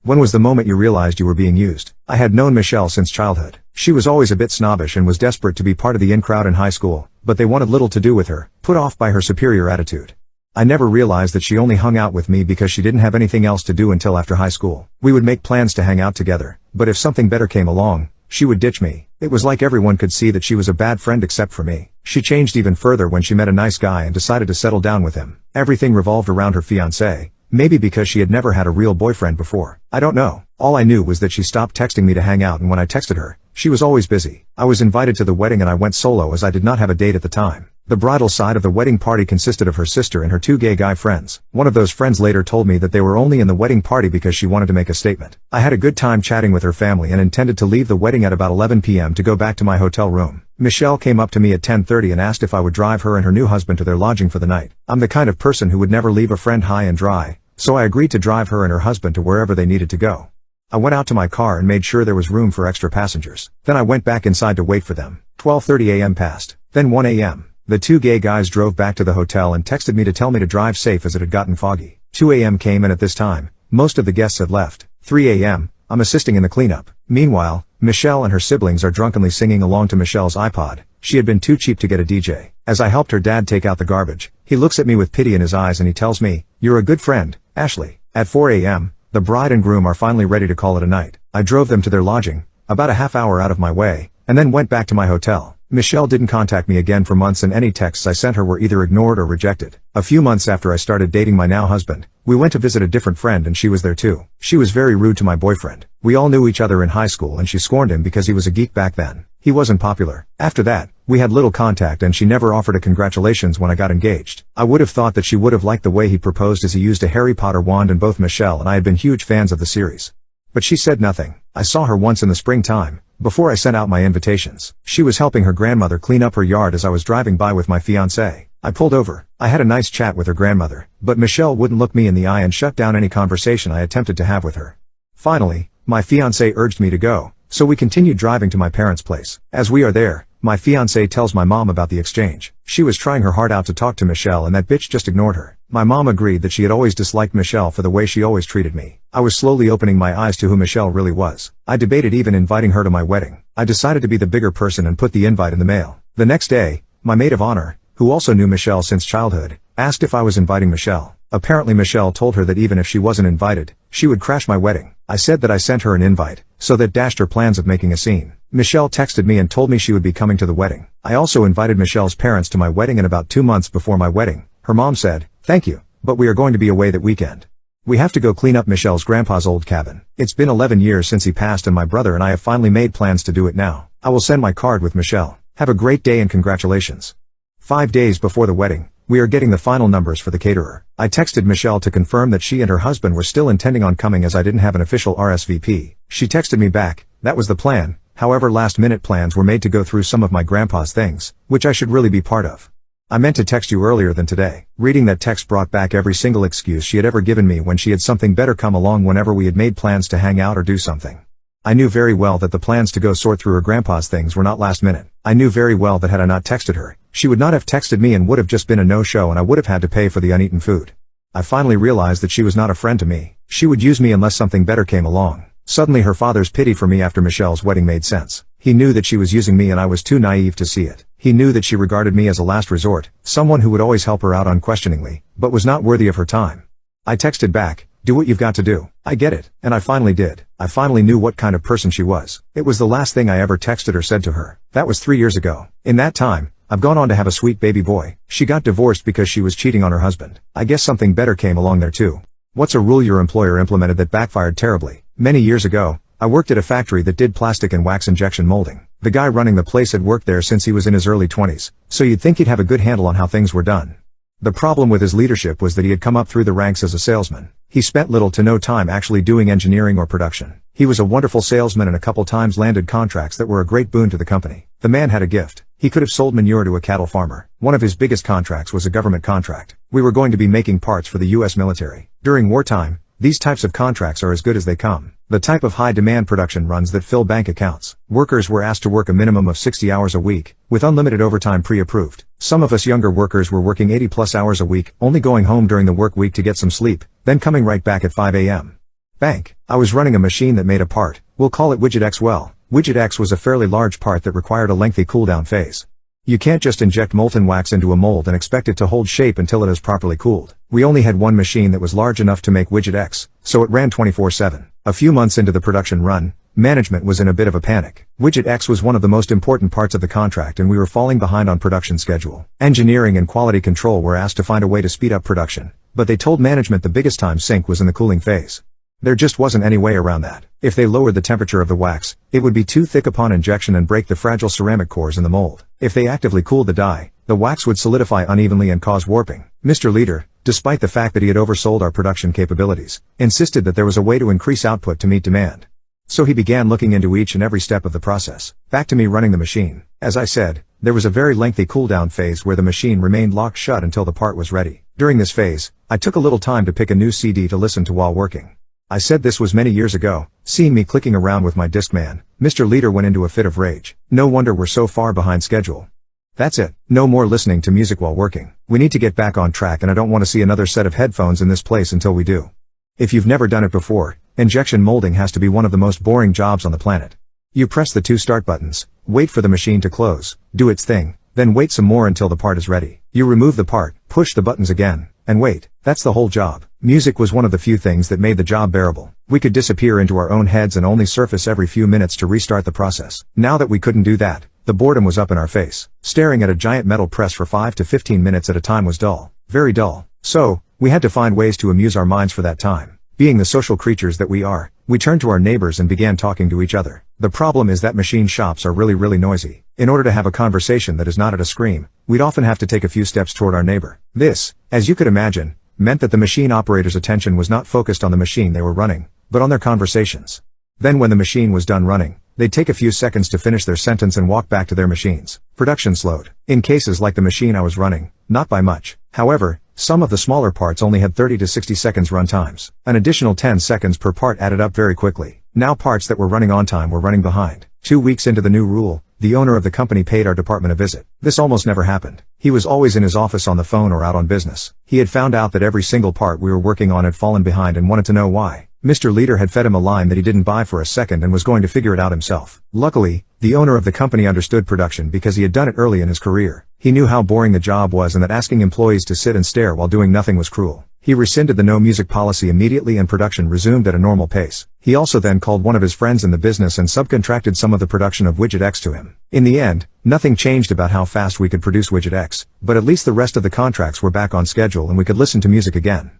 When was the moment you realized you were being used? I had known Michelle since childhood. She was always a bit snobbish and was desperate to be part of the in crowd in high school, but they wanted little to do with her, put off by her superior attitude. I never realized that she only hung out with me because she didn't have anything else to do until after high school. We would make plans to hang out together, but if something better came along, she would ditch me. It was like everyone could see that she was a bad friend except for me. She changed even further when she met a nice guy and decided to settle down with him. Everything revolved around her fiancé. Maybe because she had never had a real boyfriend before. I don't know. All I knew was that she stopped texting me to hang out, and when I texted her, she was always busy. I was invited to the wedding and I went solo as I did not have a date at the time. The bridal side of the wedding party consisted of her sister and her two gay guy friends. One of those friends later told me that they were only in the wedding party because she wanted to make a statement. I had a good time chatting with her family and intended to leave the wedding at about 11 p.m. to go back to my hotel room. Michelle came up to me at 10:30 and asked if I would drive her and her new husband to their lodging for the night. I'm the kind of person who would never leave a friend high and dry, so I agreed to drive her and her husband to wherever they needed to go. I went out to my car and made sure there was room for extra passengers. Then I went back inside to wait for them. 12:30 a.m. passed. Then 1 a.m. The two gay guys drove back to the hotel and texted me to tell me to drive safe as it had gotten foggy. 2 a.m. came and at this time, most of the guests had left. 3 a.m. I'm assisting in the cleanup. Meanwhile, Michelle and her siblings are drunkenly singing along to Michelle's iPod. She had been too cheap to get a DJ. As I helped her dad take out the garbage, he looks at me with pity in his eyes and he tells me, "You're a good friend, Ashley." At 4 a.m., the bride and groom are finally ready to call it a night. I drove them to their lodging, about a half hour out of my way, and then went back to my hotel. Michelle didn't contact me again for months and any texts I sent her were either ignored or rejected. A few months after I started dating my now husband, we went to visit a different friend and she was there too. She was very rude to my boyfriend. We all knew each other in high school and she scorned him because he was a geek back then. He wasn't popular. After that, we had little contact and she never offered a congratulations when I got engaged. I would have thought that she would have liked the way he proposed as he used a Harry Potter wand and both Michelle and I had been huge fans of the series. But she said nothing. I saw her once in the springtime, before I sent out my invitations. She was helping her grandmother clean up her yard as I was driving by with my fiancé. I pulled over. I had a nice chat with her grandmother, but Michelle wouldn't look me in the eye and shut down any conversation I attempted to have with her. Finally, my fiancé urged me to go, so we continued driving to my parents' place. As we are there, my fiancé tells my mom about the exchange. She was trying her heart out to talk to Michelle and that bitch just ignored her. My mom agreed that she had always disliked Michelle for the way she always treated me. I was slowly opening my eyes to who Michelle really was. I debated even inviting her to my wedding. I decided to be the bigger person and put the invite in the mail. The next day, my maid of honor, who also knew Michelle since childhood, asked if I was inviting Michelle. Apparently Michelle told her that even if she wasn't invited, she would crash my wedding. I said that I sent her an invite, so that dashed her plans of making a scene. Michelle texted me and told me she would be coming to the wedding. I also invited Michelle's parents to my wedding and about 2 months before my wedding, her mom said, "Thank you, but we are going to be away that weekend. We have to go clean up Michelle's grandpa's old cabin. It's been 11 years since he passed and my brother and I have finally made plans to do it now. I will send my card with Michelle. Have a great day and congratulations." 5 days before the wedding, we are getting the final numbers for the caterer. I texted Michelle to confirm that she and her husband were still intending on coming as I didn't have an official RSVP. She texted me back, "That was the plan, however last-minute plans were made to go through some of my grandpa's things, which I should really be part of." I meant to text you earlier than today. Reading that text brought back every single excuse she had ever given me when she had something better come along whenever we had made plans to hang out or do something. I knew very well that the plans to go sort through her grandpa's things were not last minute. I knew very well that had I not texted her, she would not have texted me and would have just been a no-show and I would have had to pay for the uneaten food. I finally realized that she was not a friend to me. She would use me unless something better came along. Suddenly her father's pity for me after Michelle's wedding made sense. He knew that she was using me and I was too naive to see it. He knew that she regarded me as a last resort, someone who would always help her out unquestioningly, but was not worthy of her time. I texted back, "Do what you've got to do. I get it." And I finally did. I finally knew what kind of person she was. It was the last thing I ever texted or said to her. That was 3 years ago. In that time, I've gone on to have a sweet baby boy. She got divorced because she was cheating on her husband. I guess something better came along there too. What's a rule your employer implemented that backfired terribly? Many years ago, I worked at a factory that did plastic and wax injection molding. The guy running the place had worked there since he was in his early 20s, so you'd think he'd have a good handle on how things were done. The problem with his leadership was that he had come up through the ranks as a salesman. He spent little to no time actually doing engineering or production. He was a wonderful salesman and a couple times landed contracts that were a great boon to the company. The man had a gift. He could have sold manure to a cattle farmer. One of his biggest contracts was a government contract. We were going to be making parts for the US military. During wartime, these types of contracts are as good as they come. The type of high-demand production runs that fill bank accounts. Workers were asked to work a minimum of 60 hours a week, with unlimited overtime pre-approved. Some of us younger workers were working 80-plus hours a week, only going home during the work week to get some sleep, then coming right back at 5 a.m. Bank. I was running a machine that made a part. We'll call it Widget X. Well, Widget X was a fairly large part that required a lengthy cooldown phase. You can't just inject molten wax into a mold and expect it to hold shape until it is properly cooled. We only had one machine that was large enough to make Widget X, so it ran 24/7. A few months into the production run, management was in a bit of a panic. Widget X was one of the most important parts of the contract and we were falling behind on production schedule. Engineering and quality control were asked to find a way to speed up production, but they told management the biggest time sink was in the cooling phase. There just wasn't any way around that. If they lowered the temperature of the wax, it would be too thick upon injection and break the fragile ceramic cores in the mold. If they actively cooled the die, the wax would solidify unevenly and cause warping. Mr. Leader, despite the fact that he had oversold our production capabilities, insisted that there was a way to increase output to meet demand. So he began looking into each and every step of the process. Back to me running the machine. As I said, there was a very lengthy cooldown phase where the machine remained locked shut until the part was ready. During this phase, I took a little time to pick a new CD to listen to while working. I said this was many years ago. Seeing me clicking around with my Discman, Mr. Leader went into a fit of rage. No wonder we're so far behind schedule. That's it. No more listening to music while working. We need to get back on track and I don't want to see another set of headphones in this place until we do. If you've never done it before, injection molding has to be one of the most boring jobs on the planet. You press the two start buttons, wait for the machine to close, do its thing, then wait some more until the part is ready. You remove the part, push the buttons again, and wait. That's the whole job. Music was one of the few things that made the job bearable. We could disappear into our own heads and only surface every few minutes to restart the process. Now that we couldn't do that, the boredom was up in our face. Staring at a giant metal press for 5 to 15 minutes at a time was dull. Very dull. So, we had to find ways to amuse our minds for that time. Being the social creatures that we are, we turned to our neighbors and began talking to each other. The problem is that machine shops are really noisy. In order to have a conversation that is not at a scream, we'd often have to take a few steps toward our neighbor. This, as you could imagine, meant that the machine operator's attention was not focused on the machine they were running, but on their conversations. Then when the machine was done running, they'd take a few seconds to finish their sentence and walk back to their machines. Production slowed. In cases like the machine I was running, not by much. However, some of the smaller parts only had 30 to 60 seconds run times. An additional 10 seconds per part added up very quickly. Now parts that were running on time were running behind. 2 weeks into the new rule, the owner of the company paid our department a visit. This almost never happened. He was always in his office on the phone or out on business. He had found out that every single part we were working on had fallen behind and wanted to know why. Mr. Leader had fed him a line that he didn't buy for a second and was going to figure it out himself. Luckily, the owner of the company understood production because he had done it early in his career. He knew how boring the job was and that asking employees to sit and stare while doing nothing was cruel. He rescinded the no music policy immediately and production resumed at a normal pace. He also then called one of his friends in the business and subcontracted some of the production of Widget X to him. In the end, nothing changed about how fast we could produce Widget X, but at least the rest of the contracts were back on schedule and we could listen to music again.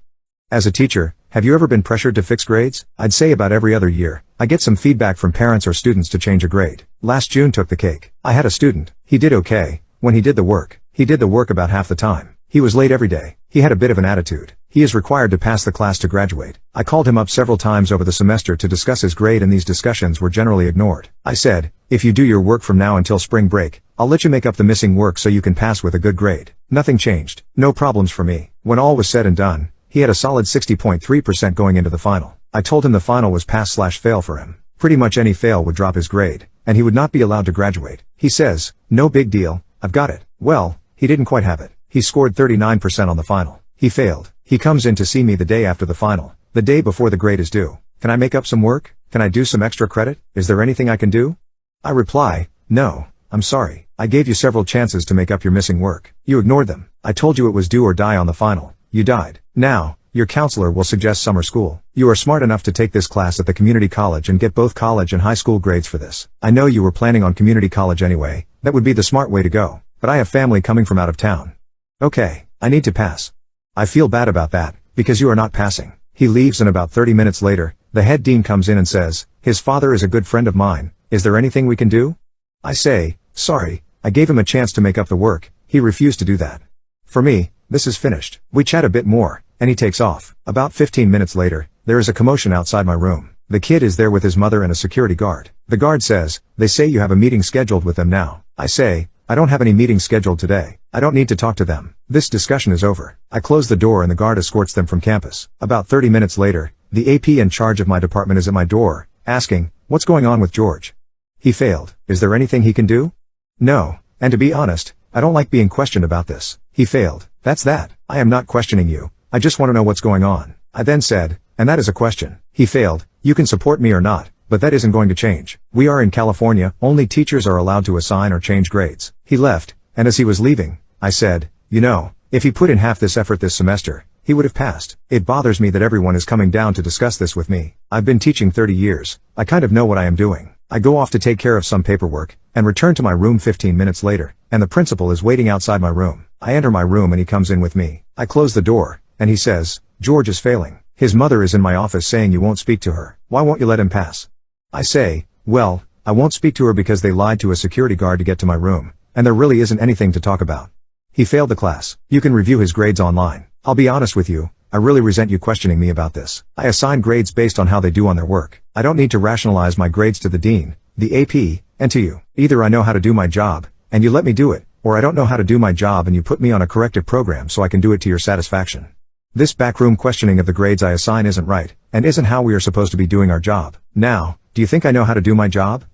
As a teacher, have you ever been pressured to fix grades? I'd say about every other year, I get some feedback from parents or students to change a grade. Last June took the cake. I had a student. He did okay. When he did the work about half the time. He was late every day. He had a bit of an attitude. He is required to pass the class to graduate. I called him up several times over the semester to discuss his grade and these discussions were generally ignored. I said, if you do your work from now until spring break, I'll let you make up the missing work so you can pass with a good grade. Nothing changed. No problems for me. When all was said and done, he had a solid 60.3% going into the final. I told him the final was pass/fail for him. Pretty much any fail would drop his grade, and he would not be allowed to graduate. He says, no big deal, I've got it. Well, he didn't quite have it. He scored 39% on the final. He failed. He comes in to see me the day after the final, the day before the grade is due. Can I make up some work? Can I do some extra credit? Is there anything I can do? I reply, no, I'm sorry. I gave you several chances to make up your missing work. You ignored them. I told you it was do or die on the final. You died. Now, your counselor will suggest summer school. You are smart enough to take this class at the community college and get both college and high school grades for this. I know you were planning on community college anyway. That would be the smart way to go. But I have family coming from out of town. Okay, I need to pass. I feel bad about that, because you are not passing. He leaves and about 30 minutes later, the head dean comes in and says, his father is a good friend of mine. Is there anything we can do? I say, sorry, I gave him a chance to make up the work. He refused to do that. For me, this is finished. We chat a bit more, and he takes off. About 15 minutes later, there is a commotion outside my room. The kid is there with his mother and a security guard. The guard says, they say you have a meeting scheduled with them now. I say, I don't have any meetings scheduled today. I don't need to talk to them. This discussion is over. I close the door and the guard escorts them from campus. About 30 minutes later, the AP in charge of my department is at my door, asking, what's going on with George? He failed. Is there anything he can do? No, and to be honest, I don't like being questioned about this. He failed. That's that. I am not questioning you. I just want to know what's going on. I then said, and that is a question. He failed. You can support me or not, but that isn't going to change. We are in California, only teachers are allowed to assign or change grades. He left, and as he was leaving, I said, you know, if he put in half this effort this semester, he would have passed. It bothers me that everyone is coming down to discuss this with me. I've been teaching 30 years. I kind of know what I am doing. I go off to take care of some paperwork, and return to my room 15 minutes later, and the principal is waiting outside my room. I enter my room and he comes in with me. I close the door, and he says, George is failing. His mother is in my office saying you won't speak to her. Why won't you let him pass? I say, well, I won't speak to her because they lied to a security guard to get to my room, and there really isn't anything to talk about. He failed the class. You can review his grades online. I'll be honest with you, I really resent you questioning me about this. I assign grades based on how they do on their work. I don't need to rationalize my grades to the dean, the AP, and to you. Either I know how to do my job, and you let me do it, or I don't know how to do my job and you put me on a corrective program so I can do it to your satisfaction. This backroom questioning of the grades I assign isn't right, and isn't how we are supposed to be doing our job. Now, do you think I know how to do my job?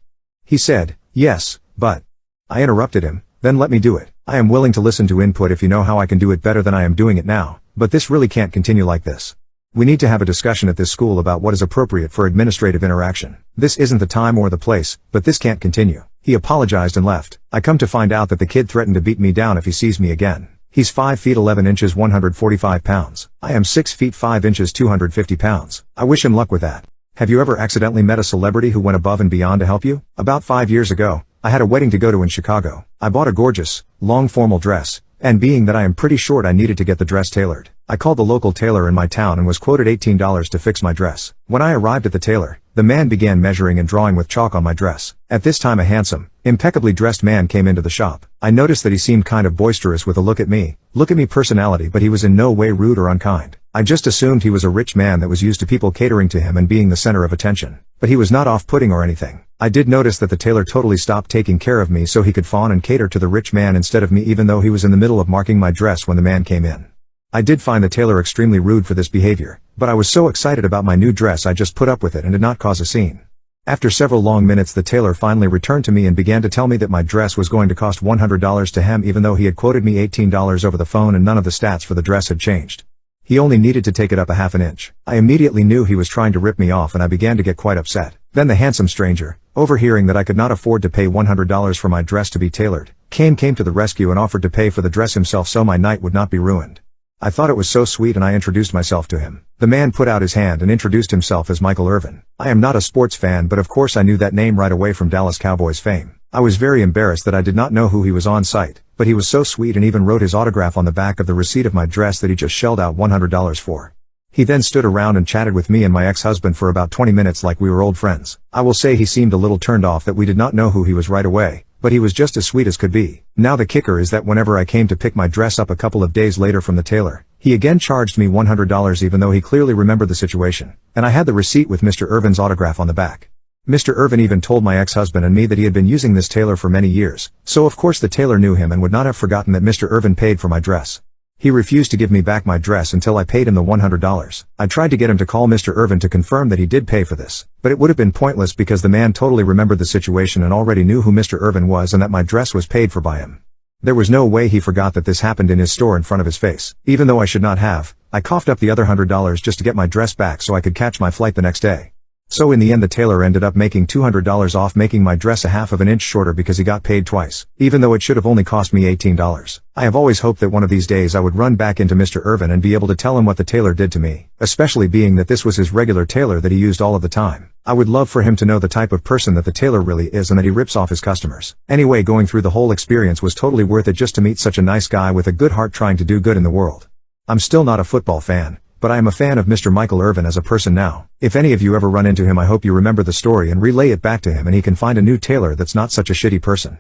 He said, yes, but... I interrupted him, then let me do it. I am willing to listen to input if you know how I can do it better than I am doing it now, but this really can't continue like this. We need to have a discussion at this school about what is appropriate for administrative interaction. This isn't the time or the place, but this can't continue. He apologized and left. I come to find out that the kid threatened to beat me down if he sees me again. He's 5 feet 11 inches 145 pounds. I am 6 feet 5 inches 250 pounds. I wish him luck with that. Have you ever accidentally met a celebrity who went above and beyond to help you? About 5 years ago, I had a wedding to go to in Chicago. I bought a gorgeous, long formal dress, and being that I am pretty short I needed to get the dress tailored. I called the local tailor in my town and was quoted $18 to fix my dress. When I arrived at the tailor, the man began measuring and drawing with chalk on my dress. At this time a handsome, impeccably dressed man came into the shop. I noticed that he seemed kind of boisterous with a look at me personality, but he was in no way rude or unkind. I just assumed he was a rich man that was used to people catering to him and being the center of attention. But he was not off-putting or anything. I did notice that the tailor totally stopped taking care of me so he could fawn and cater to the rich man instead of me, even though he was in the middle of marking my dress when the man came in. I did find the tailor extremely rude for this behavior, but I was so excited about my new dress I just put up with it and did not cause a scene. After several long minutes the tailor finally returned to me and began to tell me that my dress was going to cost $100 to hem, even though he had quoted me $18 over the phone and none of the stats for the dress had changed. He only needed to take it up a half an inch. I immediately knew he was trying to rip me off and I began to get quite upset. Then the handsome stranger, overhearing that I could not afford to pay $100 for my dress to be tailored, came to the rescue and offered to pay for the dress himself so my night would not be ruined. I thought it was so sweet and I introduced myself to him. The man put out his hand and introduced himself as Michael Irvin. I am not a sports fan, but of course I knew that name right away from Dallas Cowboys fame. I was very embarrassed that I did not know who he was on site, but he was so sweet and even wrote his autograph on the back of the receipt of my dress that he just shelled out $100 for. He then stood around and chatted with me and my ex-husband for about 20 minutes like we were old friends. I will say he seemed a little turned off that we did not know who he was right away, but he was just as sweet as could be. Now the kicker is that whenever I came to pick my dress up a couple of days later from the tailor, he again charged me $100 even though he clearly remembered the situation, and I had the receipt with Mr. Irvin's autograph on the back. Mr. Irvin even told my ex-husband and me that he had been using this tailor for many years, so of course the tailor knew him and would not have forgotten that Mr. Irvin paid for my dress. He refused to give me back my dress until I paid him the $100. I tried to get him to call Mr. Irvin to confirm that he did pay for this, but it would have been pointless because the man totally remembered the situation and already knew who Mr. Irvin was and that my dress was paid for by him. There was no way he forgot that this happened in his store in front of his face. Even though I should not have, I coughed up the other $100 just to get my dress back so I could catch my flight the next day. So in the end the tailor ended up making $200 off, making my dress a half of an inch shorter because he got paid twice, even though it should have only cost me $18. I have always hoped that one of these days I would run back into Mr. Irvin and be able to tell him what the tailor did to me, especially being that this was his regular tailor that he used all of the time. I would love for him to know the type of person that the tailor really is and that he rips off his customers. Anyway, going through the whole experience was totally worth it just to meet such a nice guy with a good heart trying to do good in the world. I'm still not a football fan, but I am a fan of Mr. Michael Irvin as a person now. If any of you ever run into him I hope you remember the story and relay it back to him and he can find a new tailor that's not such a shitty person.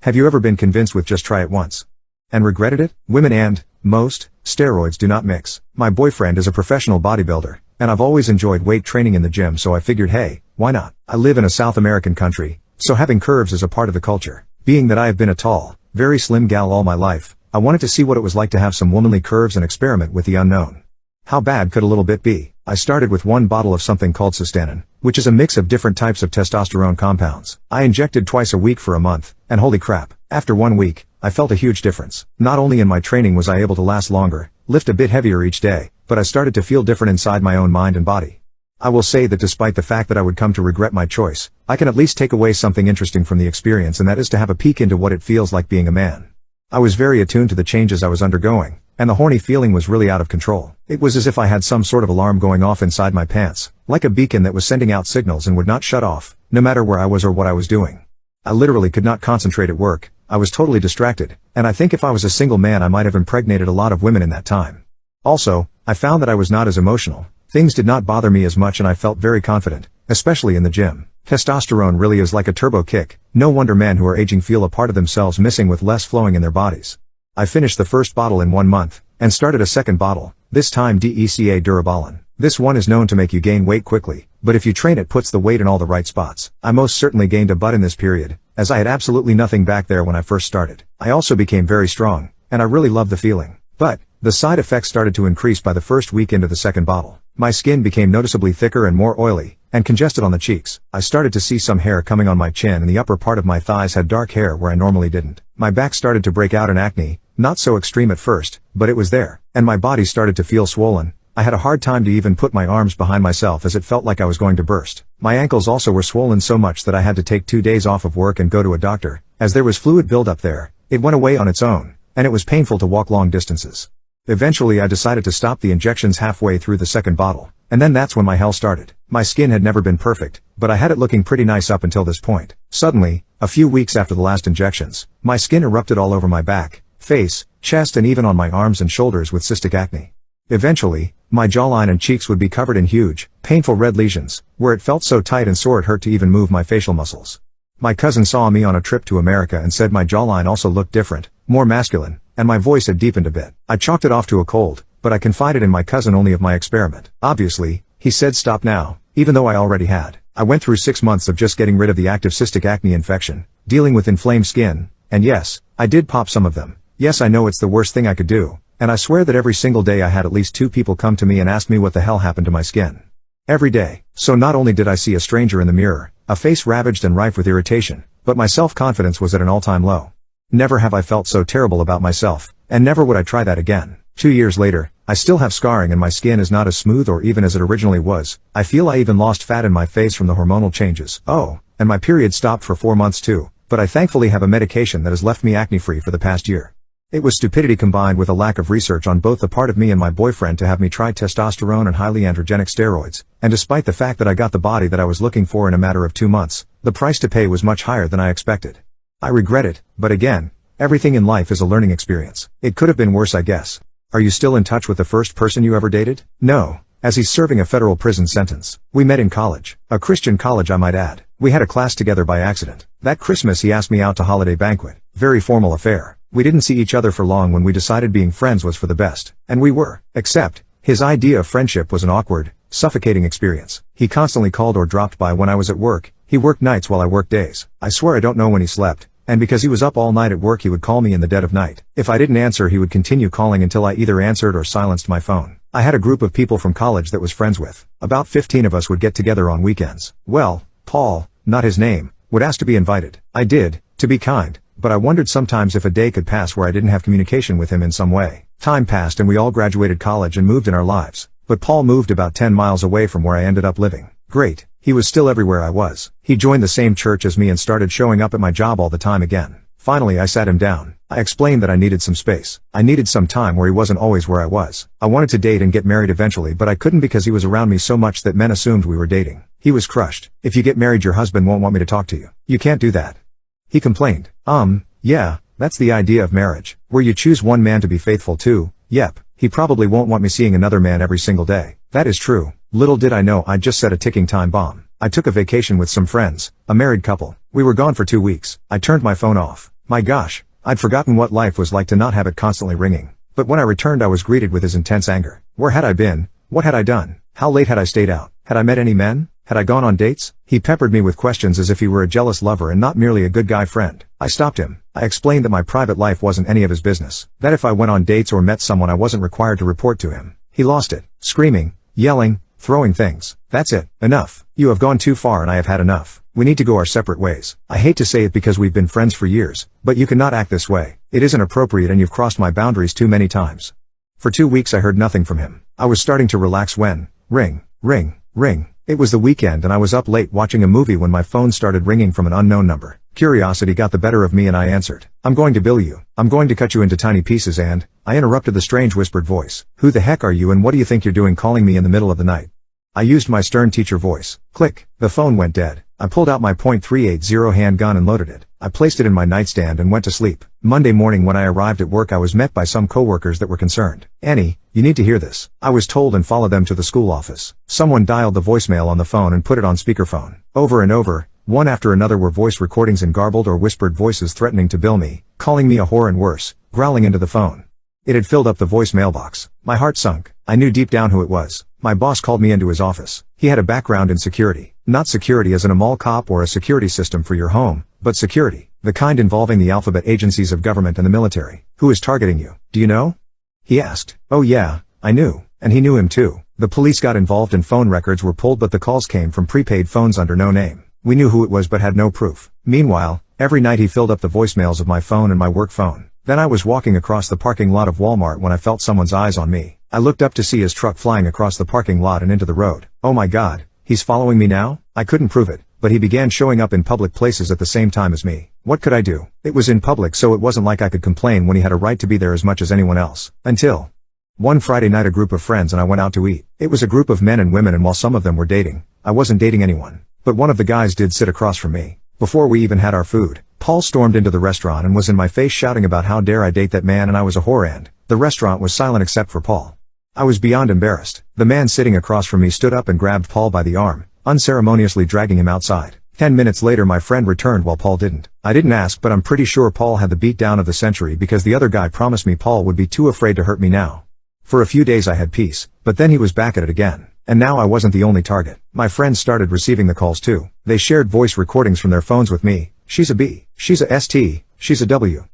Have you ever been convinced with just try it once and regretted it? Women and, most, steroids do not mix. My boyfriend is a professional bodybuilder, and I've always enjoyed weight training in the gym, so I figured, hey, why not? I live in a South American country, so having curves is a part of the culture. Being that I have been a tall, very slim gal all my life, I wanted to see what it was like to have some womanly curves and experiment with the unknown. How bad could a little bit be? I started with one bottle of something called cystanin, which is a mix of different types of testosterone compounds. I injected twice a week for a month, and holy crap, after 1 week, I felt a huge difference. Not only in my training was I able to last longer, lift a bit heavier each day, but I started to feel different inside my own mind and body. I will say that despite the fact that I would come to regret my choice, I can at least take away something interesting from the experience, and that is to have a peek into what it feels like being a man. I was very attuned to the changes I was undergoing, and the horny feeling was really out of control. It was as if I had some sort of alarm going off inside my pants, like a beacon that was sending out signals and would not shut off, no matter where I was or what I was doing. I literally could not concentrate at work, I was totally distracted, and I think if I was a single man I might have impregnated a lot of women in that time. Also, I found that I was not as emotional. Things did not bother me as much and I felt very confident, especially in the gym. Testosterone really is like a turbo kick. No wonder men who are aging feel a part of themselves missing with less flowing in their bodies. I finished the first bottle in 1 month, and started a second bottle, this time DECA Durabolin. This one is known to make you gain weight quickly, but if you train it puts the weight in all the right spots. I most certainly gained a butt in this period, as I had absolutely nothing back there when I first started. I also became very strong, and I really loved the feeling. But, the side effects started to increase by the first week into the second bottle. My skin became noticeably thicker and more oily, and congested on the cheeks. I started to see some hair coming on my chin, and the upper part of my thighs had dark hair where I normally didn't. My back started to break out in acne, not so extreme at first, but it was there, and my body started to feel swollen. I had a hard time to even put my arms behind myself as it felt like I was going to burst. My ankles also were swollen so much that I had to take 2 days off of work and go to a doctor, as there was fluid buildup there. It went away on its own, and it was painful to walk long distances. Eventually I decided to stop the injections halfway through the second bottle, and then that's when my hell started. My skin had never been perfect, but I had it looking pretty nice up until this point. Suddenly, a few weeks after the last injections, my skin erupted all over my back, face, chest and even on my arms and shoulders with cystic acne. Eventually, my jawline and cheeks would be covered in huge, painful red lesions, where it felt so tight and sore it hurt to even move my facial muscles. My cousin saw me on a trip to America and said my jawline also looked different, more masculine, and my voice had deepened a bit. I chalked it off to a cold, but I confided in my cousin only of my experiment. Obviously, he said stop now, even though I already had. I went through 6 months of just getting rid of the active cystic acne infection, dealing with inflamed skin, and yes, I did pop some of them. Yes, I know it's the worst thing I could do, and I swear that every single day I had at least 2 people come to me and ask me what the hell happened to my skin. Every day. So not only did I see a stranger in the mirror, a face ravaged and rife with irritation, but my self-confidence was at an all-time low. Never have I felt so terrible about myself, and never would I try that again. 2 years later, I still have scarring and my skin is not as smooth or even as it originally was. I feel I even lost fat in my face from the hormonal changes. Oh, and my period stopped for 4 months too, but I thankfully have a medication that has left me acne-free for the past year. It was stupidity combined with a lack of research on both the part of me and my boyfriend to have me try testosterone and highly androgenic steroids, and despite the fact that I got the body that I was looking for in a matter of 2 months, the price to pay was much higher than I expected. I regret it, but again, everything in life is a learning experience. It could have been worse, I guess. Are you still in touch with the first person you ever dated? No, as he's serving a federal prison sentence. We met in college. A Christian college, I might add. We had a class together by accident. That Christmas he asked me out to holiday banquet. Very formal affair. We didn't see each other for long when we decided being friends was for the best. And we were. Except, his idea of friendship was an awkward, suffocating experience. He constantly called or dropped by when I was at work. He worked nights while I worked days. I swear I don't know when he slept. And because he was up all night at work he would call me in the dead of night. If I didn't answer he would continue calling until I either answered or silenced my phone. I had a group of people from college that was friends with. About 15 of us would get together on weekends. Well, Paul, not his name, would ask to be invited. I did, to be kind, but I wondered sometimes if a day could pass where I didn't have communication with him in some way. Time passed and we all graduated college and moved in our lives. But Paul moved about 10 miles away from where I ended up living. Great. He was still everywhere I was. He joined the same church as me and started showing up at my job all the time again. Finally I sat him down. I explained that I needed some space. I needed some time where he wasn't always where I was. I wanted to date and get married eventually, but I couldn't because he was around me so much that men assumed we were dating. He was crushed. If you get married your husband won't want me to talk to you. You can't do that. He complained. Yeah, that's the idea of marriage, where you choose one man to be faithful to. Yep, he probably won't want me seeing another man every single day. That is true. Little did I know I'd just set a ticking time bomb. I took a vacation with some friends, a married couple. We were gone for 2 weeks. I turned my phone off. My gosh, I'd forgotten what life was like to not have it constantly ringing. But when I returned I was greeted with his intense anger. Where had I been? What had I done? How late had I stayed out? Had I met any men? Had I gone on dates? He peppered me with questions as if he were a jealous lover and not merely a good guy friend. I stopped him. I explained that my private life wasn't any of his business. That if I went on dates or met someone I wasn't required to report to him. He lost it, screaming, yelling, throwing things. That's it. Enough. You have gone too far and I have had enough. We need to go our separate ways. I hate to say it because we've been friends for years, but you cannot act this way. It isn't appropriate and you've crossed my boundaries too many times. For 2 weeks I heard nothing from him. I was starting to relax when, ring, ring, ring. It was the weekend and I was up late watching a movie when my phone started ringing from an unknown number. Curiosity got the better of me and I answered. "I'm going to bill you. I'm going to cut you into tiny pieces and," I interrupted the strange whispered voice. "Who the heck are you and what do you think you're doing calling me in the middle of the night?" I used my stern teacher voice. Click. The phone went dead. I pulled out my .380 handgun and loaded it. I placed it in my nightstand and went to sleep. Monday morning when I arrived at work I was met by some coworkers that were concerned. "Annie, you need to hear this," I was told, and followed them to the school office. Someone dialed the voicemail on the phone and put it on speakerphone. Over and over, one after another were voice recordings in garbled or whispered voices threatening to bill me, calling me a whore and worse, growling into the phone. It had filled up the voice mailbox. My heart sunk. I knew deep down who it was. My boss called me into his office. He had a background in security. Not security as in a mall cop or a security system for your home, but security, the kind involving the alphabet agencies of government and the military. "Who is targeting you? Do you know?" he asked. Oh yeah, I knew, and he knew him too. The police got involved and phone records were pulled, but the calls came from prepaid phones under no name. We knew who it was but had no proof. Meanwhile, every night he filled up the voicemails of my phone and my work phone. Then I was walking across the parking lot of Walmart when I felt someone's eyes on me. I looked up to see his truck flying across the parking lot and into the road. Oh my God, he's following me now? I couldn't prove it, but he began showing up in public places at the same time as me. What could I do? It was in public, so it wasn't like I could complain when he had a right to be there as much as anyone else. Until one Friday night, a group of friends and I went out to eat. It was a group of men and women, and while some of them were dating, I wasn't dating anyone. But one of the guys did sit across from me. Before we even had our food, Paul stormed into the restaurant and was in my face shouting about how dare I date that man and I was a whore, and the restaurant was silent except for Paul. I was beyond embarrassed. The man sitting across from me stood up and grabbed Paul by the arm, unceremoniously dragging him outside. 10 minutes later my friend returned while Paul didn't. I didn't ask, but I'm pretty sure Paul had the beatdown of the century because the other guy promised me Paul would be too afraid to hurt me now. For a few days I had peace, but then he was back at it again. And now I wasn't the only target. My friends started receiving the calls too. They shared voice recordings from their phones with me. "She's a B. She's a ST. She's a W."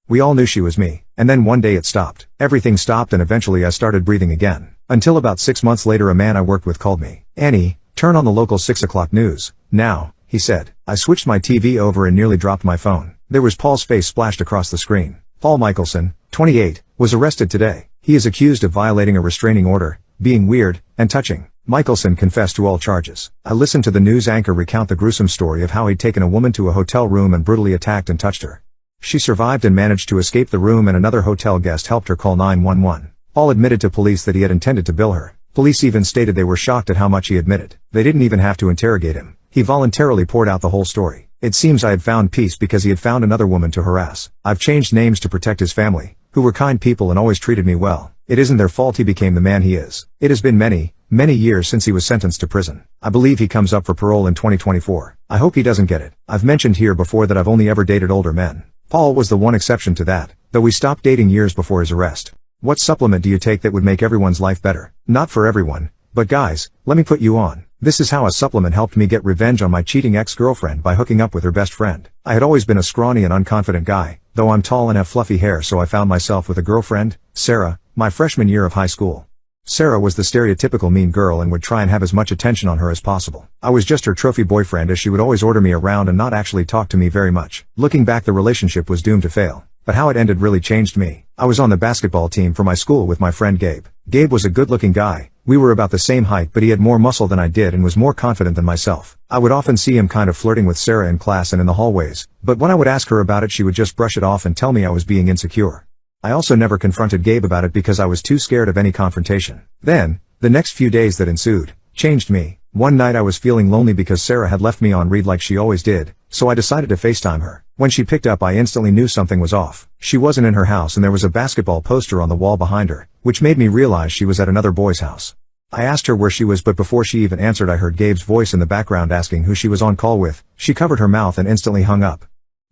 We all knew she was me. And then one day it stopped. Everything stopped and eventually I started breathing again. Until about 6 months later a man I worked with called me. "Annie, turn on the local 6 o'clock news. Now," he said. I switched my TV over and nearly dropped my phone. There was Paul's face splashed across the screen. Paul Michelson, 28, was arrested today. He is accused of violating a restraining order, being weird, and touching. Michelson confessed to all charges. I listened to the news anchor recount the gruesome story of how he'd taken a woman to a hotel room and brutally attacked and touched her. She survived and managed to escape the room, and another hotel guest helped her call 911. Paul admitted to police that he had intended to bill her. Police even stated they were shocked at how much he admitted. They didn't even have to interrogate him. He voluntarily poured out the whole story. It seems I had found peace because he had found another woman to harass. I've changed names to protect his family, who were kind people and always treated me well. It isn't their fault he became the man he is. It has been many years since he was sentenced to prison. I believe he comes up for parole in 2024. I hope he doesn't get it. I've mentioned here before that I've only ever dated older men. Paul was the one exception to that, though we stopped dating years before his arrest. What supplement do you take that would make everyone's life better? Not for everyone, but guys, let me put you on. This is how a supplement helped me get revenge on my cheating ex-girlfriend by hooking up with her best friend. I had always been a scrawny and unconfident guy, though I'm tall and have fluffy hair, so I found myself with a girlfriend, Sarah, my freshman year of high school. Sarah was the stereotypical mean girl and would try and have as much attention on her as possible. I was just her trophy boyfriend, as she would always order me around and not actually talk to me very much. Looking back, the relationship was doomed to fail. But how it ended really changed me. I was on the basketball team for my school with my friend Gabe. Gabe was a good-looking guy. We were about the same height, but he had more muscle than I did and was more confident than myself. I would often see him kind of flirting with Sarah in class and in the hallways, but when I would ask her about it she would just brush it off and tell me I was being insecure. I also never confronted Gabe about it because I was too scared of any confrontation. Then, the next few days that ensued, changed me. One night I was feeling lonely because Sarah had left me on read like she always did, so I decided to FaceTime her. When she picked up I instantly knew something was off. She wasn't in her house and there was a basketball poster on the wall behind her, which made me realize she was at another boy's house. I asked her where she was, but before she even answered I heard Gabe's voice in the background asking who she was on call with. She covered her mouth and instantly hung up.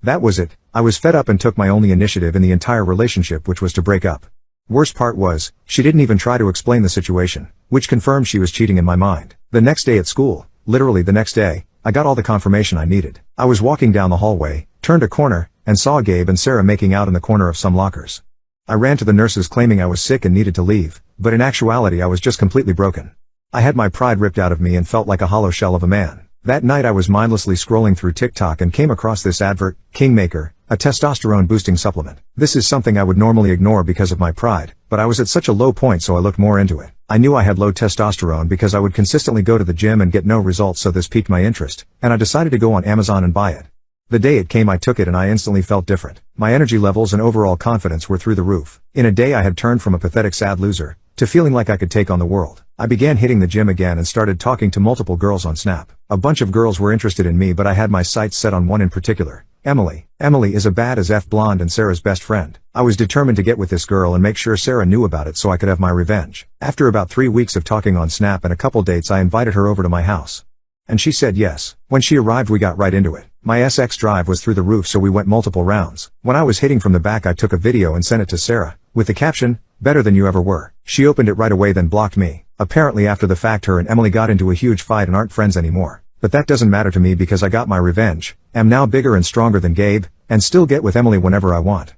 That was it. I was fed up and took my only initiative in the entire relationship, which was to break up. Worst part was, she didn't even try to explain the situation, which confirmed she was cheating in my mind. The next day at school, literally the next day, I got all the confirmation I needed. I was walking down the hallway, turned a corner, and saw Gabe and Sarah making out in the corner of some lockers. I ran to the nurses claiming I was sick and needed to leave, but in actuality I was just completely broken. I had my pride ripped out of me and felt like a hollow shell of a man. That night I was mindlessly scrolling through TikTok and came across this advert, Kingmaker, a testosterone-boosting supplement. This is something I would normally ignore because of my pride, but I was at such a low point so I looked more into it. I knew I had low testosterone because I would consistently go to the gym and get no results, so this piqued my interest, and I decided to go on Amazon and buy it. The day it came I took it and I instantly felt different. My energy levels and overall confidence were through the roof. In a day I had turned from a pathetic sad loser to feeling like I could take on the world. I began hitting the gym again and started talking to multiple girls on Snap. A bunch of girls were interested in me, but I had my sights set on one in particular. Emily. Emily is a bad as F blonde and Sarah's best friend. I was determined to get with this girl and make sure Sarah knew about it so I could have my revenge. After about 3 weeks of talking on Snap and a couple dates, I invited her over to my house. And she said yes. When she arrived we got right into it. My SX drive was through the roof, so we went multiple rounds. When I was hitting from the back I took a video and sent it to Sarah, with the caption, "Better than you ever were." She opened it right away then blocked me. Apparently after the fact her and Emily got into a huge fight and aren't friends anymore. But that doesn't matter to me because I got my revenge, am now bigger and stronger than Gabe, and still get with Emily whenever I want.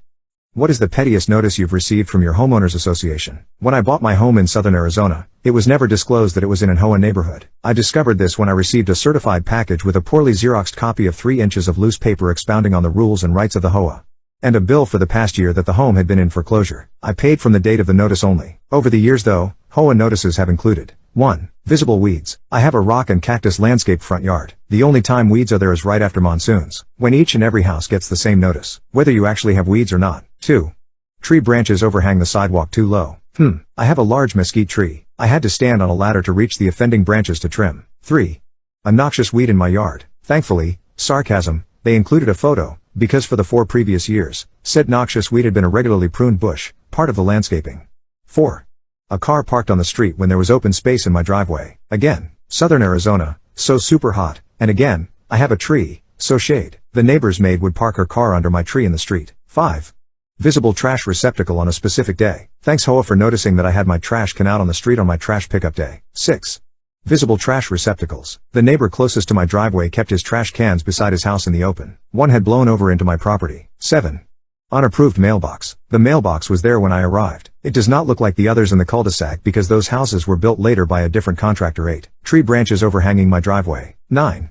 What is the pettiest notice you've received from your homeowners association? When I bought my home in southern Arizona, it was never disclosed that it was in an HOA neighborhood. I discovered this when I received a certified package with a poorly Xeroxed copy of 3 inches of loose paper expounding on the rules and rights of the HOA. And a bill for the past year that the home had been in foreclosure. I paid from the date of the notice only. Over the years though, HOA notices have included 1. Visible weeds. I have a rock and cactus landscape front yard. The only time weeds are there is right after monsoons, when each and every house gets the same notice, whether you actually have weeds or not. 2. Tree branches overhang the sidewalk too low. I have a large mesquite tree. I had to stand on a ladder to reach the offending branches to trim. 3. A noxious weed in my yard. Thankfully, sarcasm, they included a photo, because for the 4 previous years, said noxious weed had been a regularly pruned bush, part of the landscaping. 4. A car parked on the street when there was open space in my driveway. Again, southern Arizona, so super hot, and again, I have a tree, so shade. The neighbor's maid would park her car under my tree in the street. 5. Visible trash receptacle on a specific day. Thanks HOA for noticing that I had my trash can out on the street on my trash pickup day. 6. Visible trash receptacles. The neighbor closest to my driveway kept his trash cans beside his house in the open. One had blown over into my property. 7. Unapproved mailbox. The mailbox was there when I arrived. It does not look like the others in the cul-de-sac because those houses were built later by a different contractor. 8. Tree branches overhanging my driveway. 9.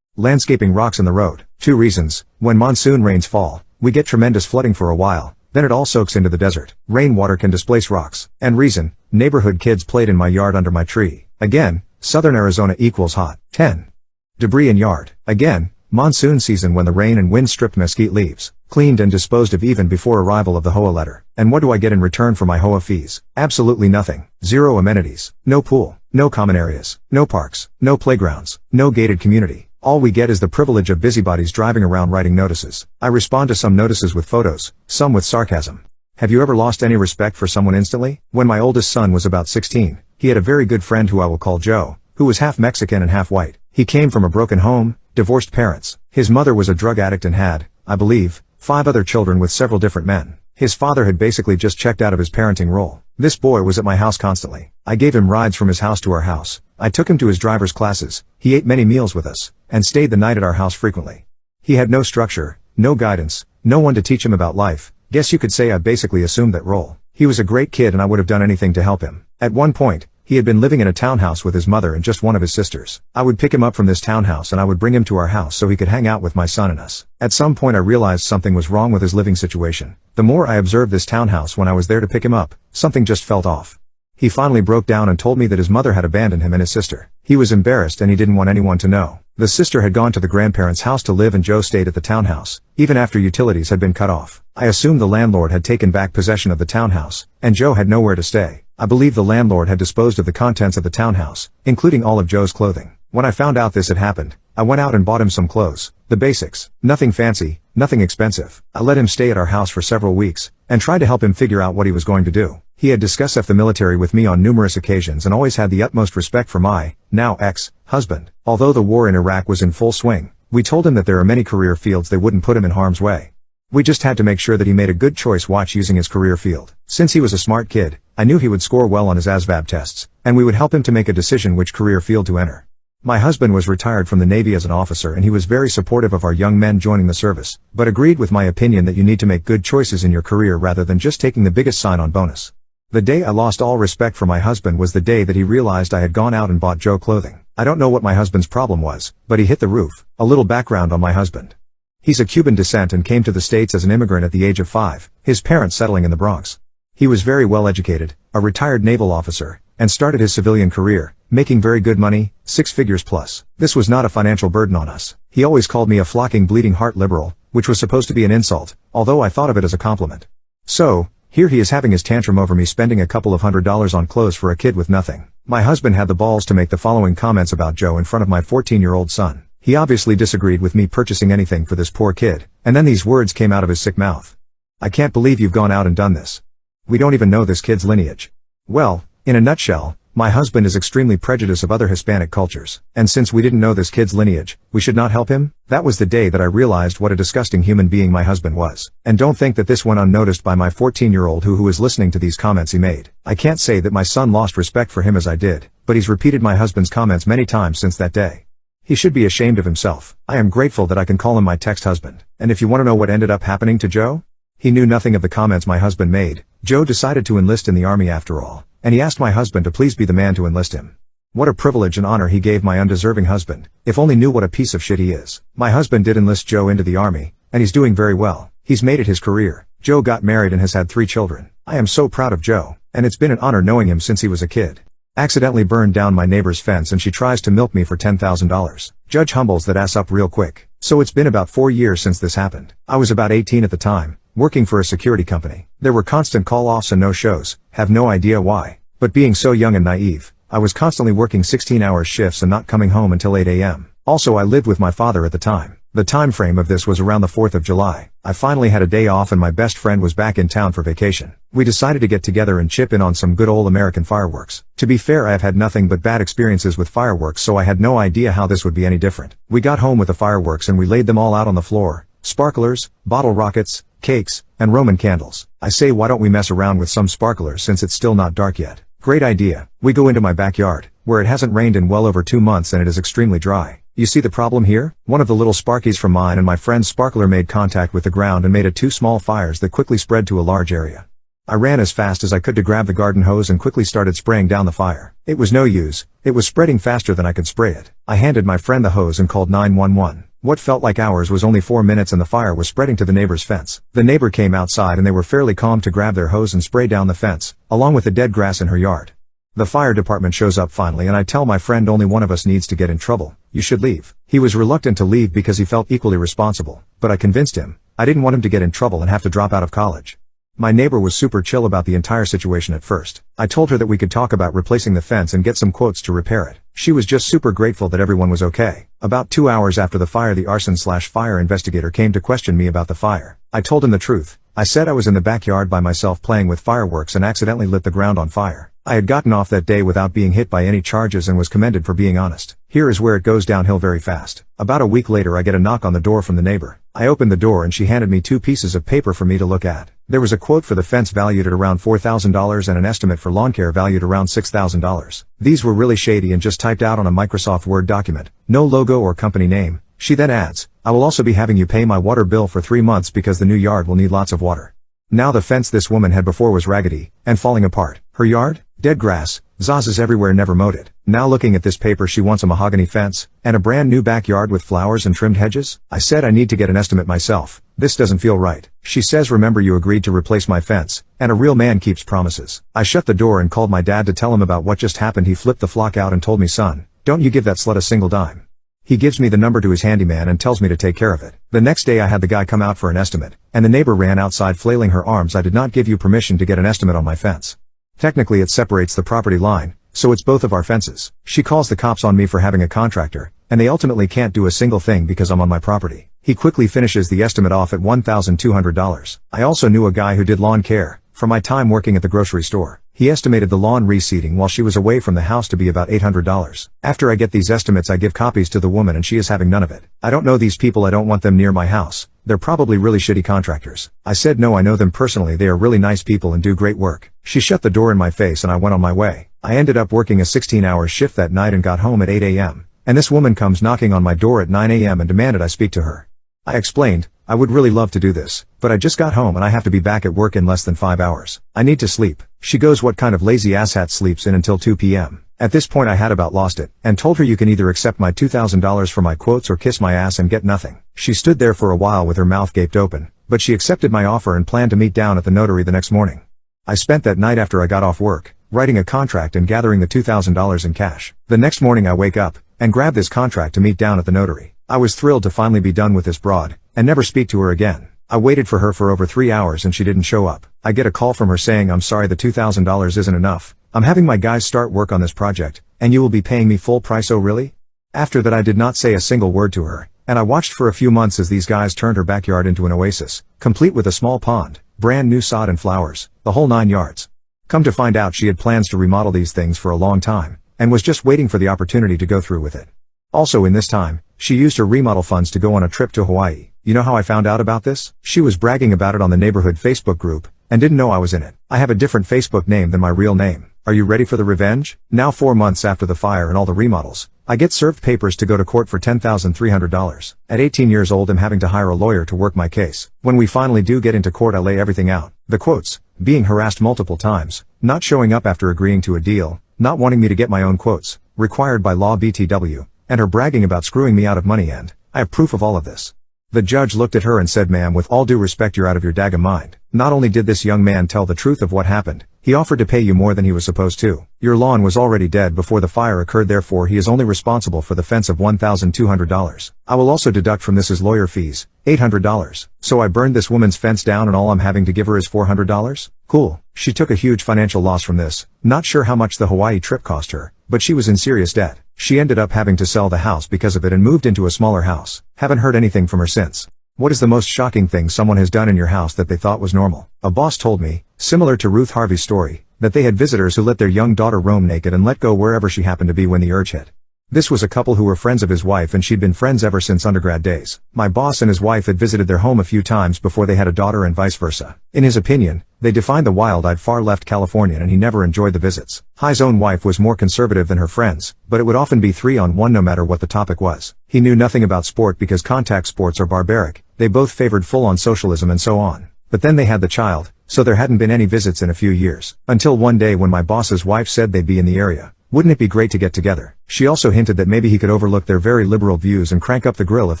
Landscaping rocks in the road. 2 reasons. When monsoon rains fall, we get tremendous flooding for a while, then it all soaks into the desert. Rainwater can displace rocks. And reason. Neighborhood kids played in my yard under my tree. Again, southern Arizona equals hot. 10. Debris in yard. Again, monsoon season when the rain and wind stripped mesquite leaves, cleaned and disposed of even before arrival of the HOA letter. And what do I get in return for my HOA fees? Absolutely nothing. 0 amenities. No pool. No common areas. No parks. No playgrounds. No gated community. All we get is the privilege of busybodies driving around writing notices. I respond to some notices with photos, some with sarcasm. Have you ever lost any respect for someone instantly? When my oldest son was about 16, he had a very good friend who I will call Joe, who was half Mexican and half white. He came from a broken home, divorced parents. His mother was a drug addict and had, I believe, 5 other children with several different men. His father had basically just checked out of his parenting role. This boy was at my house constantly. I gave him rides from his house to our house. I took him to his driver's classes. He ate many meals with us, and stayed the night at our house frequently. He had no structure, no guidance, no one to teach him about life. Guess you could say I basically assumed that role. He was a great kid and I would have done anything to help him. At one point, he had been living in a townhouse with his mother and just one of his sisters. I would pick him up from this townhouse and I would bring him to our house so he could hang out with my son and us. At some point I realized something was wrong with his living situation. The more I observed this townhouse when I was there to pick him up, something just felt off. He finally broke down and told me that his mother had abandoned him and his sister. He was embarrassed and he didn't want anyone to know. The sister had gone to the grandparents' house to live and Joe stayed at the townhouse, even after utilities had been cut off. I assumed the landlord had taken back possession of the townhouse, and Joe had nowhere to stay. I believe the landlord had disposed of the contents of the townhouse, including all of Joe's clothing. When I found out this had happened, I went out and bought him some clothes. The basics. Nothing fancy, nothing expensive. I let him stay at our house for several weeks, and tried to help him figure out what he was going to do. He had discussed the military with me on numerous occasions and always had the utmost respect for my, now ex-husband. Although the war in Iraq was in full swing, we told him that there are many career fields they wouldn't put him in harm's way. We just had to make sure that he made a good choice using his career field. Since he was a smart kid, I knew he would score well on his ASVAB tests, and we would help him to make a decision which career field to enter. My husband was retired from the Navy as an officer and he was very supportive of our young men joining the service, but agreed with my opinion that you need to make good choices in your career rather than just taking the biggest sign-on bonus. The day I lost all respect for my husband was the day that he realized I had gone out and bought Joe clothing. I don't know what my husband's problem was, but he hit the roof. A little background on my husband. He's of Cuban descent and came to the States as an immigrant at the age of 5, his parents settling in the Bronx. He was very well educated, a retired naval officer, and started his civilian career, making very good money, 6 figures plus. This was not a financial burden on us. He always called me a flocking bleeding heart liberal, which was supposed to be an insult, although I thought of it as a compliment. So, here he is having his tantrum over me spending a couple of $100s on clothes for a kid with nothing. My husband had the balls to make the following comments about Joe in front of my 14-year-old son. He obviously disagreed with me purchasing anything for this poor kid, and then these words came out of his sick mouth. "I can't believe you've gone out and done this. We don't even know this kid's lineage." Well, in a nutshell, my husband is extremely prejudiced of other Hispanic cultures, and since we didn't know this kid's lineage, we should not help him? That was the day that I realized what a disgusting human being my husband was. And don't think that this went unnoticed by my 14-year-old who is listening to these comments he made. I can't say that my son lost respect for him as I did, but he's repeated my husband's comments many times since that day. He should be ashamed of himself. I am grateful that I can call him my text husband. And if you want to know what ended up happening to Joe? He knew nothing of the comments my husband made. Joe decided to enlist in the army after all, and he asked my husband to please be the man to enlist him. What a privilege and honor he gave my undeserving husband, if only knew what a piece of shit he is. My husband did enlist Joe into the army, and he's doing very well. He's made it his career. Joe got married and has had 3 children. I am so proud of Joe, and it's been an honor knowing him since he was a kid. Accidentally burned down my neighbor's fence and she tries to milk me for $10,000. Judge humbles that ass up real quick. So it's been about 4 years since this happened. I was about 18 at the time, working for a security company. There were constant call-offs and no-shows, have no idea why. But being so young and naive, I was constantly working 16-hour shifts and not coming home until 8 a.m. Also I lived with my father at the time. The time frame of this was around the 4th of July. I finally had a day off and my best friend was back in town for vacation. We decided to get together and chip in on some good old American fireworks. To be fair, I have had nothing but bad experiences with fireworks, so I had no idea how this would be any different. We got home with the fireworks and we laid them all out on the floor. Sparklers, bottle rockets, cakes, and Roman candles. I say, why don't we mess around with some sparklers since it's still not dark yet? Great idea. We go into my backyard, where it hasn't rained in well over 2 months and it is extremely dry. You see the problem here? One of the little sparkies from mine and my friend's sparkler made contact with the ground and made 2 small fires that quickly spread to a large area. I ran as fast as I could to grab the garden hose and quickly started spraying down the fire. It was no use. It was spreading faster than I could spray it. I handed my friend the hose and called 911. What felt like hours was only 4 minutes and the fire was spreading to the neighbor's fence. The neighbor came outside and they were fairly calm to grab their hose and spray down the fence, along with the dead grass in her yard. The fire department shows up finally and I tell my friend only one of us needs to get in trouble. You should leave. He was reluctant to leave because he felt equally responsible, but I convinced him. I didn't want him to get in trouble and have to drop out of college. My neighbor was super chill about the entire situation at first. I told her that we could talk about replacing the fence and get some quotes to repair it. She was just super grateful that everyone was okay. About 2 hours after the fire, the arson/fire investigator came to question me about the fire. I told him the truth. I said I was in the backyard by myself playing with fireworks and accidentally lit the ground on fire. I had gotten off that day without being hit by any charges and was commended for being honest. Here is where it goes downhill very fast. About a week later I get a knock on the door from the neighbor. I opened the door and she handed me 2 pieces of paper for me to look at. There was a quote for the fence valued at around $4,000 and an estimate for lawn care valued around $6,000. These were really shady and just typed out on a Microsoft Word document. No logo or company name. She then adds, I will also be having you pay my water bill for 3 months because the new yard will need lots of water. Now the fence this woman had before was raggedy and falling apart. Her yard? Dead grass, zazas everywhere, never mowed it. Now looking at this paper she wants a mahogany fence, and a brand new backyard with flowers and trimmed hedges? I said I need to get an estimate myself. This doesn't feel right. She says, remember you agreed to replace my fence, and a real man keeps promises. I shut the door and called my dad to tell him about what just happened. He flipped the flock out and told me, son, don't you give that slut a single dime. He gives me the number to his handyman and tells me to take care of it. The next day I had the guy come out for an estimate, and the neighbor ran outside flailing her arms. I did not give you permission to get an estimate on my fence. Technically it separates the property line, so it's both of our fences. She calls the cops on me for having a contractor, and they ultimately can't do a single thing because I'm on my property. He quickly finishes the estimate off at $1,200. I also knew a guy who did lawn care, from my time working at the grocery store. He estimated the lawn reseeding while she was away from the house to be about $800. After I get these estimates I give copies to the woman and she is having none of it. I don't know these people, I don't want them near my house. They're probably really shitty contractors. I said no, I know them personally, they are really nice people and do great work. She shut the door in my face and I went on my way. I ended up working a 16-hour shift that night and got home at 8 a.m. And this woman comes knocking on my door at 9 a.m. and demanded I speak to her. I explained, I would really love to do this, but I just got home and I have to be back at work in less than 5 hours. I need to sleep. She goes, what kind of lazy asshat sleeps in until 2 p.m.? At this point I had about lost it, and told her you can either accept my $2,000 for my quotes or kiss my ass and get nothing. She stood there for a while with her mouth gaped open, but she accepted my offer and planned to meet down at the notary the next morning. I spent that night after I got off work, writing a contract and gathering the $2,000 in cash. The next morning I wake up, and grab this contract to meet down at the notary. I was thrilled to finally be done with this broad, and never speak to her again. I waited for her for over 3 hours and she didn't show up. I get a call from her saying, "I'm sorry, the $2,000 isn't enough. I'm having my guys start work on this project, and you will be paying me full price." Oh really? After that I did not say a single word to her, and I watched for a few months as these guys turned her backyard into an oasis, complete with a small pond, brand new sod and flowers, the whole 9 yards. Come to find out she had plans to remodel these things for a long time, and was just waiting for the opportunity to go through with it. Also in this time, she used her remodel funds to go on a trip to Hawaii. You know how I found out about this? She was bragging about it on the neighborhood Facebook group, and didn't know I was in it. I have a different Facebook name than my real name. Are you ready for the revenge? Now 4 months after the fire and all the remodels, I get served papers to go to court for $10,300. At 18 years old I'm having to hire a lawyer to work my case. When we finally do get into court I lay everything out. The quotes: being harassed multiple times, not showing up after agreeing to a deal, not wanting me to get my own quotes, required by law BTW, and her bragging about screwing me out of money, and I have proof of all of this. The judge looked at her and said, "Ma'am, with all due respect, you're out of your daggum mind. Not only did this young man tell the truth of what happened, he offered to pay you more than he was supposed to. Your lawn was already dead before the fire occurred, therefore he is only responsible for the fence of $1,200. I will also deduct from this his lawyer fees, $800. So I burned this woman's fence down and all I'm having to give her is $400? Cool." She took a huge financial loss from this, not sure how much the Hawaii trip cost her, but she was in serious debt. She ended up having to sell the house because of it and moved into a smaller house. Haven't heard anything from her since. What is the most shocking thing someone has done in your house that they thought was normal? A boss told me, similar to Ruth Harvey's story, that they had visitors who let their young daughter roam naked and let go wherever she happened to be when the urge hit. This was a couple who were friends of his wife and she'd been friends ever since undergrad days. My boss and his wife had visited their home a few times before they had a daughter and vice versa. In his opinion, they defined the wild-eyed far-left Californian and he never enjoyed the visits. High's own wife was more conservative than her friends, but it would often be 3-on-1 no matter what the topic was. He knew nothing about sport because contact sports are barbaric, they both favored full-on socialism and so on. But then they had the child, so there hadn't been any visits in a few years. Until one day when my boss's wife said they'd be in the area. Wouldn't it be great to get together? She also hinted that maybe he could overlook their very liberal views and crank up the grill if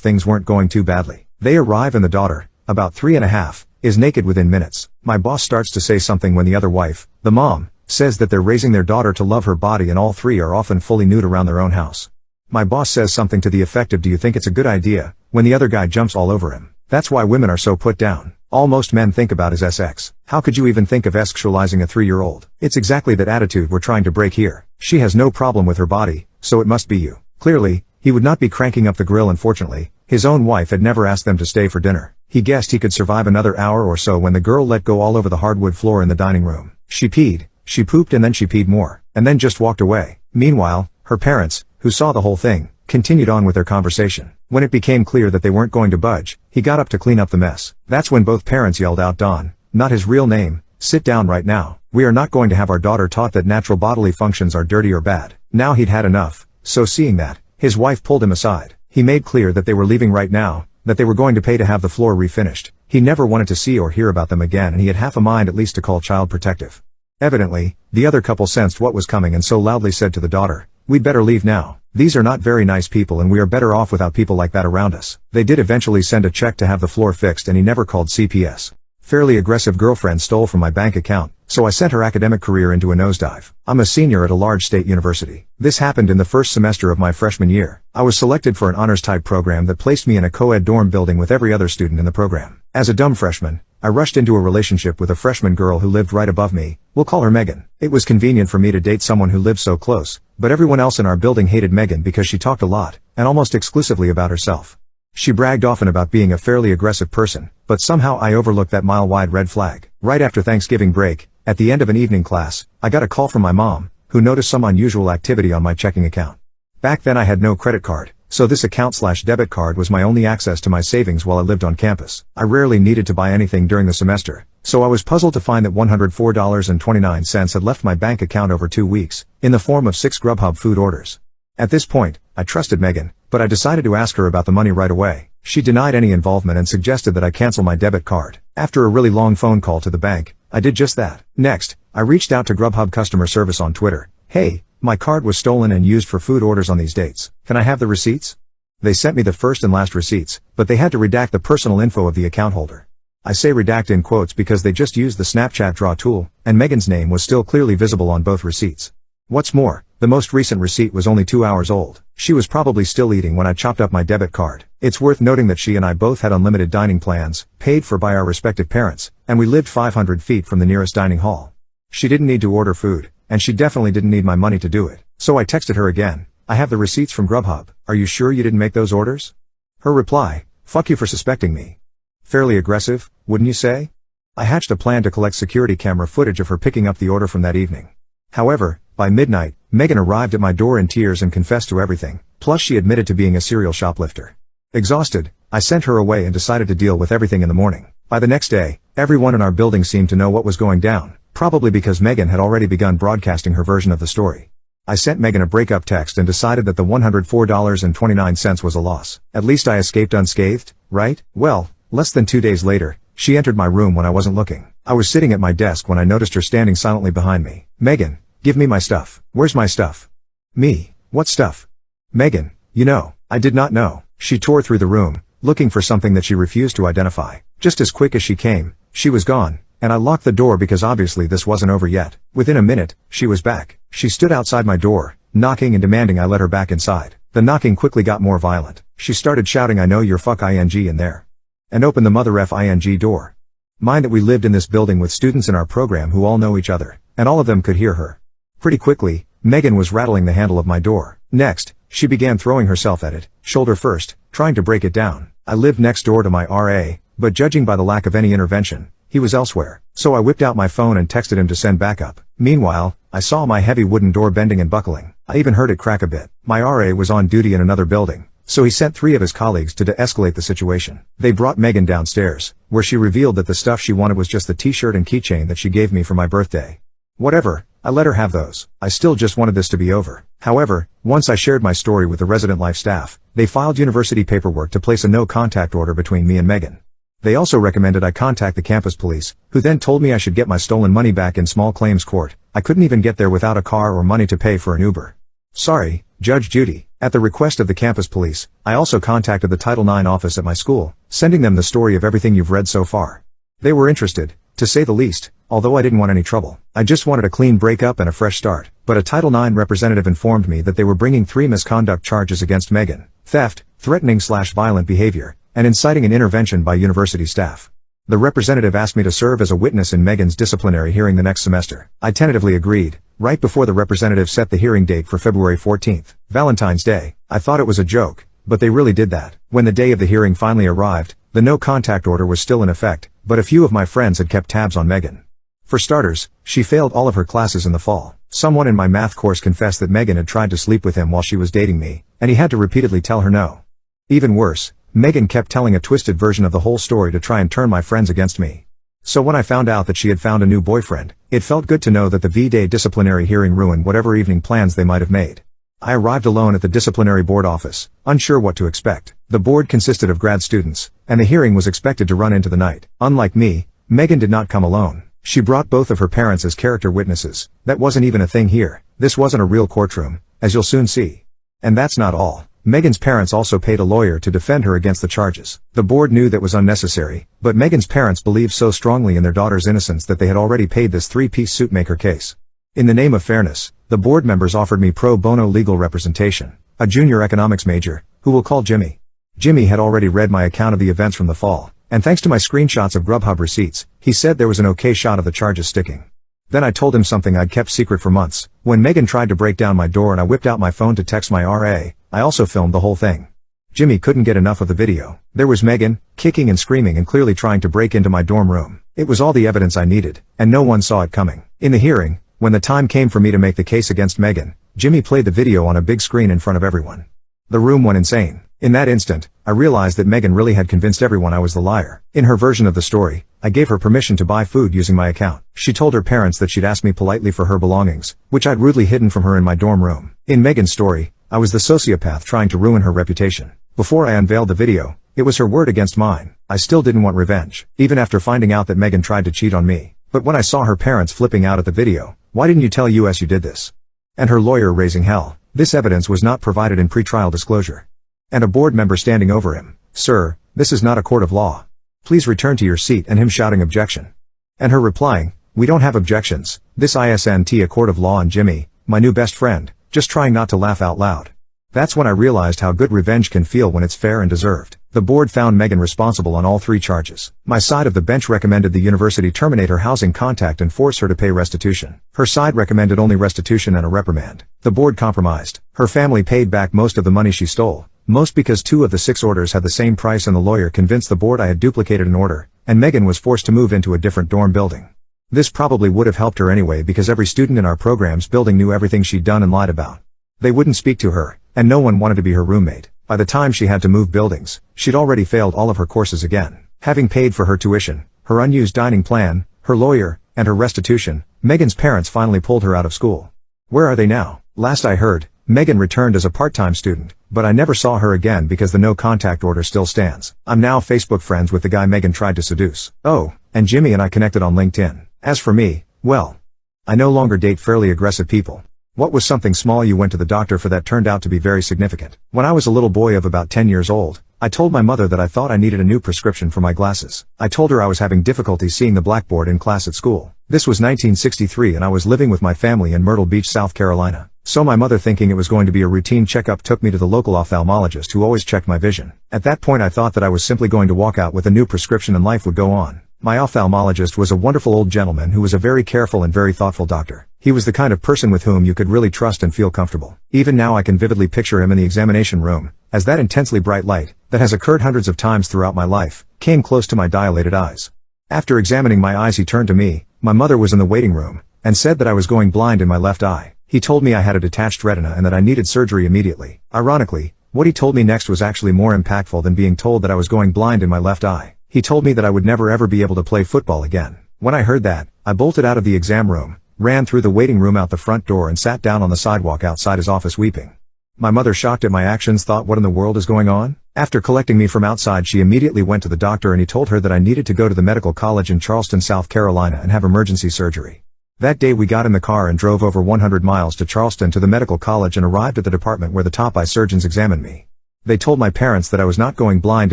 things weren't going too badly. They arrive and the daughter, about 3.5, is naked within minutes. My boss starts to say something when the other wife, the mom, says that they're raising their daughter to love her body and all three are often fully nude around their own house. My boss says something to the effect of, "Do you think it's a good idea?" when the other guy jumps all over him. That's why women are so put down. All most men think about is sex. How could you even think of sexualizing a 3-year-old? It's exactly that attitude we're trying to break here. She has no problem with her body, so it must be you. Clearly, he would not be cranking up the grill. Unfortunately, his own wife had never asked them to stay for dinner. He guessed he could survive another hour or so when the girl let go all over the hardwood floor in the dining room. She peed, she pooped and then she peed more, and then just walked away. Meanwhile, her parents, who saw the whole thing, continued on with their conversation. When it became clear that they weren't going to budge, he got up to clean up the mess. That's when both parents yelled out, "Don," not his real name, "sit down right now. We are not going to have our daughter taught that natural bodily functions are dirty or bad." Now he'd had enough, so seeing that, his wife pulled him aside. He made clear that they were leaving right now, that they were going to pay to have the floor refinished. He never wanted to see or hear about them again and he had half a mind at least to call Child Protective. Evidently, the other couple sensed what was coming and so loudly said to the daughter, "We'd better leave now. These are not very nice people and we are better off without people like that around us." They did eventually send a check to have the floor fixed and he never called CPS. Fairly aggressive girlfriend stole from my bank account, so I sent her academic career into a nosedive. I'm a senior at a large state university. This happened in the first semester of my freshman year. I was selected for an honors-type program that placed me in a co-ed dorm building with every other student in the program. As a dumb freshman, I rushed into a relationship with a freshman girl who lived right above me. We'll call her Megan. It was convenient for me to date someone who lived so close, but everyone else in our building hated Megan because she talked a lot, and almost exclusively about herself. She bragged often about being a fairly aggressive person, but somehow I overlooked that mile-wide red flag. Right after Thanksgiving break, at the end of an evening class, I got a call from my mom, who noticed some unusual activity on my checking account. Back then I had no credit card, so this account/debit card was my only access to my savings while I lived on campus. I rarely needed to buy anything during the semester, so I was puzzled to find that $104.29 had left my bank account over 2 weeks, in the form of 6 Grubhub food orders. At this point, I trusted Megan, but I decided to ask her about the money right away. She denied any involvement and suggested that I cancel my debit card. After a really long phone call to the bank, I did just that. Next, I reached out to Grubhub customer service on Twitter. "Hey, my card was stolen and used for food orders on these dates. Can I have the receipts?" They sent me the first and last receipts, but they had to redact the personal info of the account holder. I say redact in quotes because they just used the Snapchat draw tool, and Megan's name was still clearly visible on both receipts. What's more, the most recent receipt was only 2 hours old. She was probably still eating when I chopped up my debit card. It's worth noting that she and I both had unlimited dining plans, paid for by our respective parents, and we lived 500 feet from the nearest dining hall. She didn't need to order food, and she definitely didn't need my money to do it. So I texted her again. I have the receipts from Grubhub. Are you sure you didn't make those orders? Her reply, fuck you for suspecting me. Fairly aggressive, wouldn't you say? I hatched a plan to collect security camera footage of her picking up the order from that evening. However, by midnight, Megan arrived at my door in tears and confessed to everything, plus she admitted to being a serial shoplifter. Exhausted, I sent her away and decided to deal with everything in the morning. By the next day, everyone in our building seemed to know what was going down, probably because Megan had already begun broadcasting her version of the story. I sent Megan a breakup text and decided that the $104.29 was a loss. At least I escaped unscathed, right? Well, less than 2 days later, she entered my room when I wasn't looking. I was sitting at my desk when I noticed her standing silently behind me. Megan, give me my stuff. Where's my stuff? Me, what stuff? Megan, you know, I did not know. She tore through the room, looking for something that she refused to identify. Just as quick as she came, she was gone, and I locked the door because obviously this wasn't over yet. Within a minute, she was back. She stood outside my door, knocking and demanding I let her back inside. The knocking quickly got more violent. She started shouting, I know you're fuck ing in there. And opened the mother f-ing door. Mind that we lived in this building with students in our program who all know each other, and all of them could hear her. Pretty quickly, Megan was rattling the handle of my door. Next, she began throwing herself at it, shoulder first, trying to break it down. I lived next door to my RA, but judging by the lack of any intervention, he was elsewhere. So I whipped out my phone and texted him to send backup. Meanwhile, I saw my heavy wooden door bending and buckling. I even heard it crack a bit. My RA was on duty in another building, so he sent 3 of his colleagues to de-escalate the situation. They brought Megan downstairs, where she revealed that the stuff she wanted was just the t-shirt and keychain that she gave me for my birthday. Whatever, I let her have those. I still just wanted this to be over. However, once I shared my story with the resident life staff, they filed university paperwork to place a no-contact order between me and Megan. They also recommended I contact the campus police, who then told me I should get my stolen money back in small claims court. I couldn't even get there without a car or money to pay for an Uber. Sorry, Judge Judy. At the request of the campus police, I also contacted the Title IX office at my school, sending them the story of everything you've read so far. They were interested, to say the least, although I didn't want any trouble. I just wanted a clean breakup and a fresh start. But a Title IX representative informed me that they were bringing 3 misconduct charges against Megan: theft, threatening/violent behavior, and inciting an intervention by university staff. The representative asked me to serve as a witness in Megan's disciplinary hearing the next semester. I tentatively agreed, right before the representative set the hearing date for February 14th, Valentine's Day. I thought it was a joke, but they really did that. When the day of the hearing finally arrived, the no-contact order was still in effect, but a few of my friends had kept tabs on Megan. For starters, she failed all of her classes in the fall. Someone in my math course confessed that Megan had tried to sleep with him while she was dating me, and he had to repeatedly tell her no. Even worse, Megan kept telling a twisted version of the whole story to try and turn my friends against me. So when I found out that she had found a new boyfriend, it felt good to know that the V-Day disciplinary hearing ruined whatever evening plans they might have made. I arrived alone at the disciplinary board office, unsure what to expect. The board consisted of grad students, and the hearing was expected to run into the night. Unlike me, Megan did not come alone. She brought both of her parents as character witnesses. That wasn't even a thing here. This wasn't a real courtroom, as you'll soon see. And that's not all. Megan's parents also paid a lawyer to defend her against the charges. The board knew that was unnecessary, but Megan's parents believed so strongly in their daughter's innocence that they had already paid this 3-piece suit-maker case. In the name of fairness, the board members offered me pro bono legal representation, a junior economics major, who we'll call Jimmy. Jimmy had already read my account of the events from the fall, and thanks to my screenshots of Grubhub receipts, he said there was an okay shot of the charges sticking. Then I told him something I'd kept secret for months. When Megan tried to break down my door and I whipped out my phone to text my RA, I also filmed the whole thing. Jimmy couldn't get enough of the video. There was Megan, kicking and screaming and clearly trying to break into my dorm room. It was all the evidence I needed, and no one saw it coming. In the hearing, when the time came for me to make the case against Megan, Jimmy played the video on a big screen in front of everyone. The room went insane. In that instant, I realized that Megan really had convinced everyone I was the liar. In her version of the story, I gave her permission to buy food using my account. She told her parents that she'd asked me politely for her belongings, which I'd rudely hidden from her in my dorm room. In Megan's story, I was the sociopath trying to ruin her reputation. Before I unveiled the video, it was her word against mine. I still didn't want revenge, even after finding out that Megan tried to cheat on me. But when I saw her parents flipping out at the video, why didn't you tell us you did this? And her lawyer raising hell, this evidence was not provided in pretrial disclosure. And a board member standing over him, sir, this is not a court of law. Please return to your seat, and him shouting objection. And her replying, we don't have objections, this isn't a court of law, and Jimmy, my new best friend, just trying not to laugh out loud. That's when I realized how good revenge can feel when it's fair and deserved. The board found Megan responsible on all 3 charges. My side of the bench recommended the university terminate her housing contact and force her to pay restitution. Her side recommended only restitution and a reprimand. The board compromised. Her family paid back most of the money she stole, most because 2 of the 6 orders had the same price, and the lawyer convinced the board I had duplicated an order, and Megan was forced to move into a different dorm building. This probably would have helped her anyway, because every student in our program's building knew everything she'd done and lied about. They wouldn't speak to her, and no one wanted to be her roommate. By the time she had to move buildings, she'd already failed all of her courses again. Having paid for her tuition, her unused dining plan, her lawyer, and her restitution, Megan's parents finally pulled her out of school. Where are they now? Last I heard, Megan returned as a part-time student, but I never saw her again because the no-contact order still stands. I'm now Facebook friends with the guy Megan tried to seduce. Oh, and Jimmy and I connected on LinkedIn. As for me, well, I no longer date fairly aggressive people. What was something small you went to the doctor for that turned out to be very significant? When I was a little boy of about 10 years old, I told my mother that I thought I needed a new prescription for my glasses. I told her I was having difficulty seeing the blackboard in class at school. This was 1963 and I was living with my family in Myrtle Beach, South Carolina. So my mother, thinking it was going to be a routine checkup, took me to the local ophthalmologist who always checked my vision. At that point I thought that I was simply going to walk out with a new prescription and life would go on. My ophthalmologist was a wonderful old gentleman who was a very careful and very thoughtful doctor. He was the kind of person with whom you could really trust and feel comfortable. Even now I can vividly picture him in the examination room, as that intensely bright light, that has occurred hundreds of times throughout my life, came close to my dilated eyes. After examining my eyes he turned to me, my mother was in the waiting room, and said that I was going blind in my left eye. He told me I had a detached retina and that I needed surgery immediately. Ironically, what he told me next was actually more impactful than being told that I was going blind in my left eye. He told me that I would never ever be able to play football again. When I heard that, I bolted out of the exam room, ran through the waiting room out the front door and sat down on the sidewalk outside his office weeping. My mother, shocked at my actions, thought, what in the world is going on? After collecting me from outside, she immediately went to the doctor and he told her that I needed to go to the medical college in Charleston, South Carolina and have emergency surgery. That day we got in the car and drove over 100 miles to Charleston to the medical college and arrived at the department where the top eye surgeons examined me. They told my parents that I was not going blind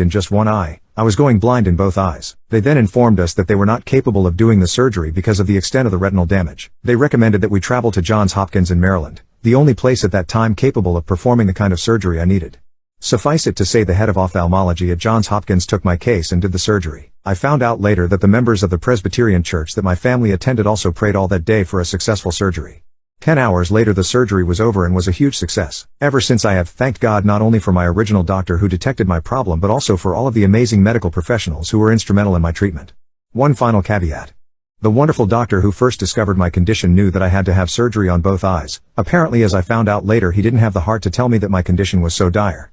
in just one eye, I was going blind in both eyes. They then informed us that they were not capable of doing the surgery because of the extent of the retinal damage. They recommended that we travel to Johns Hopkins in Maryland, the only place at that time capable of performing the kind of surgery I needed. Suffice it to say, the head of ophthalmology at Johns Hopkins took my case and did the surgery. I found out later that the members of the Presbyterian church that my family attended also prayed all that day for a successful surgery. 10 hours later the surgery was over and was a huge success. Ever since I have thanked God not only for my original doctor who detected my problem but also for all of the amazing medical professionals who were instrumental in my treatment. One final caveat. The wonderful doctor who first discovered my condition knew that I had to have surgery on both eyes. Apparently, as I found out later, he didn't have the heart to tell me that my condition was so dire.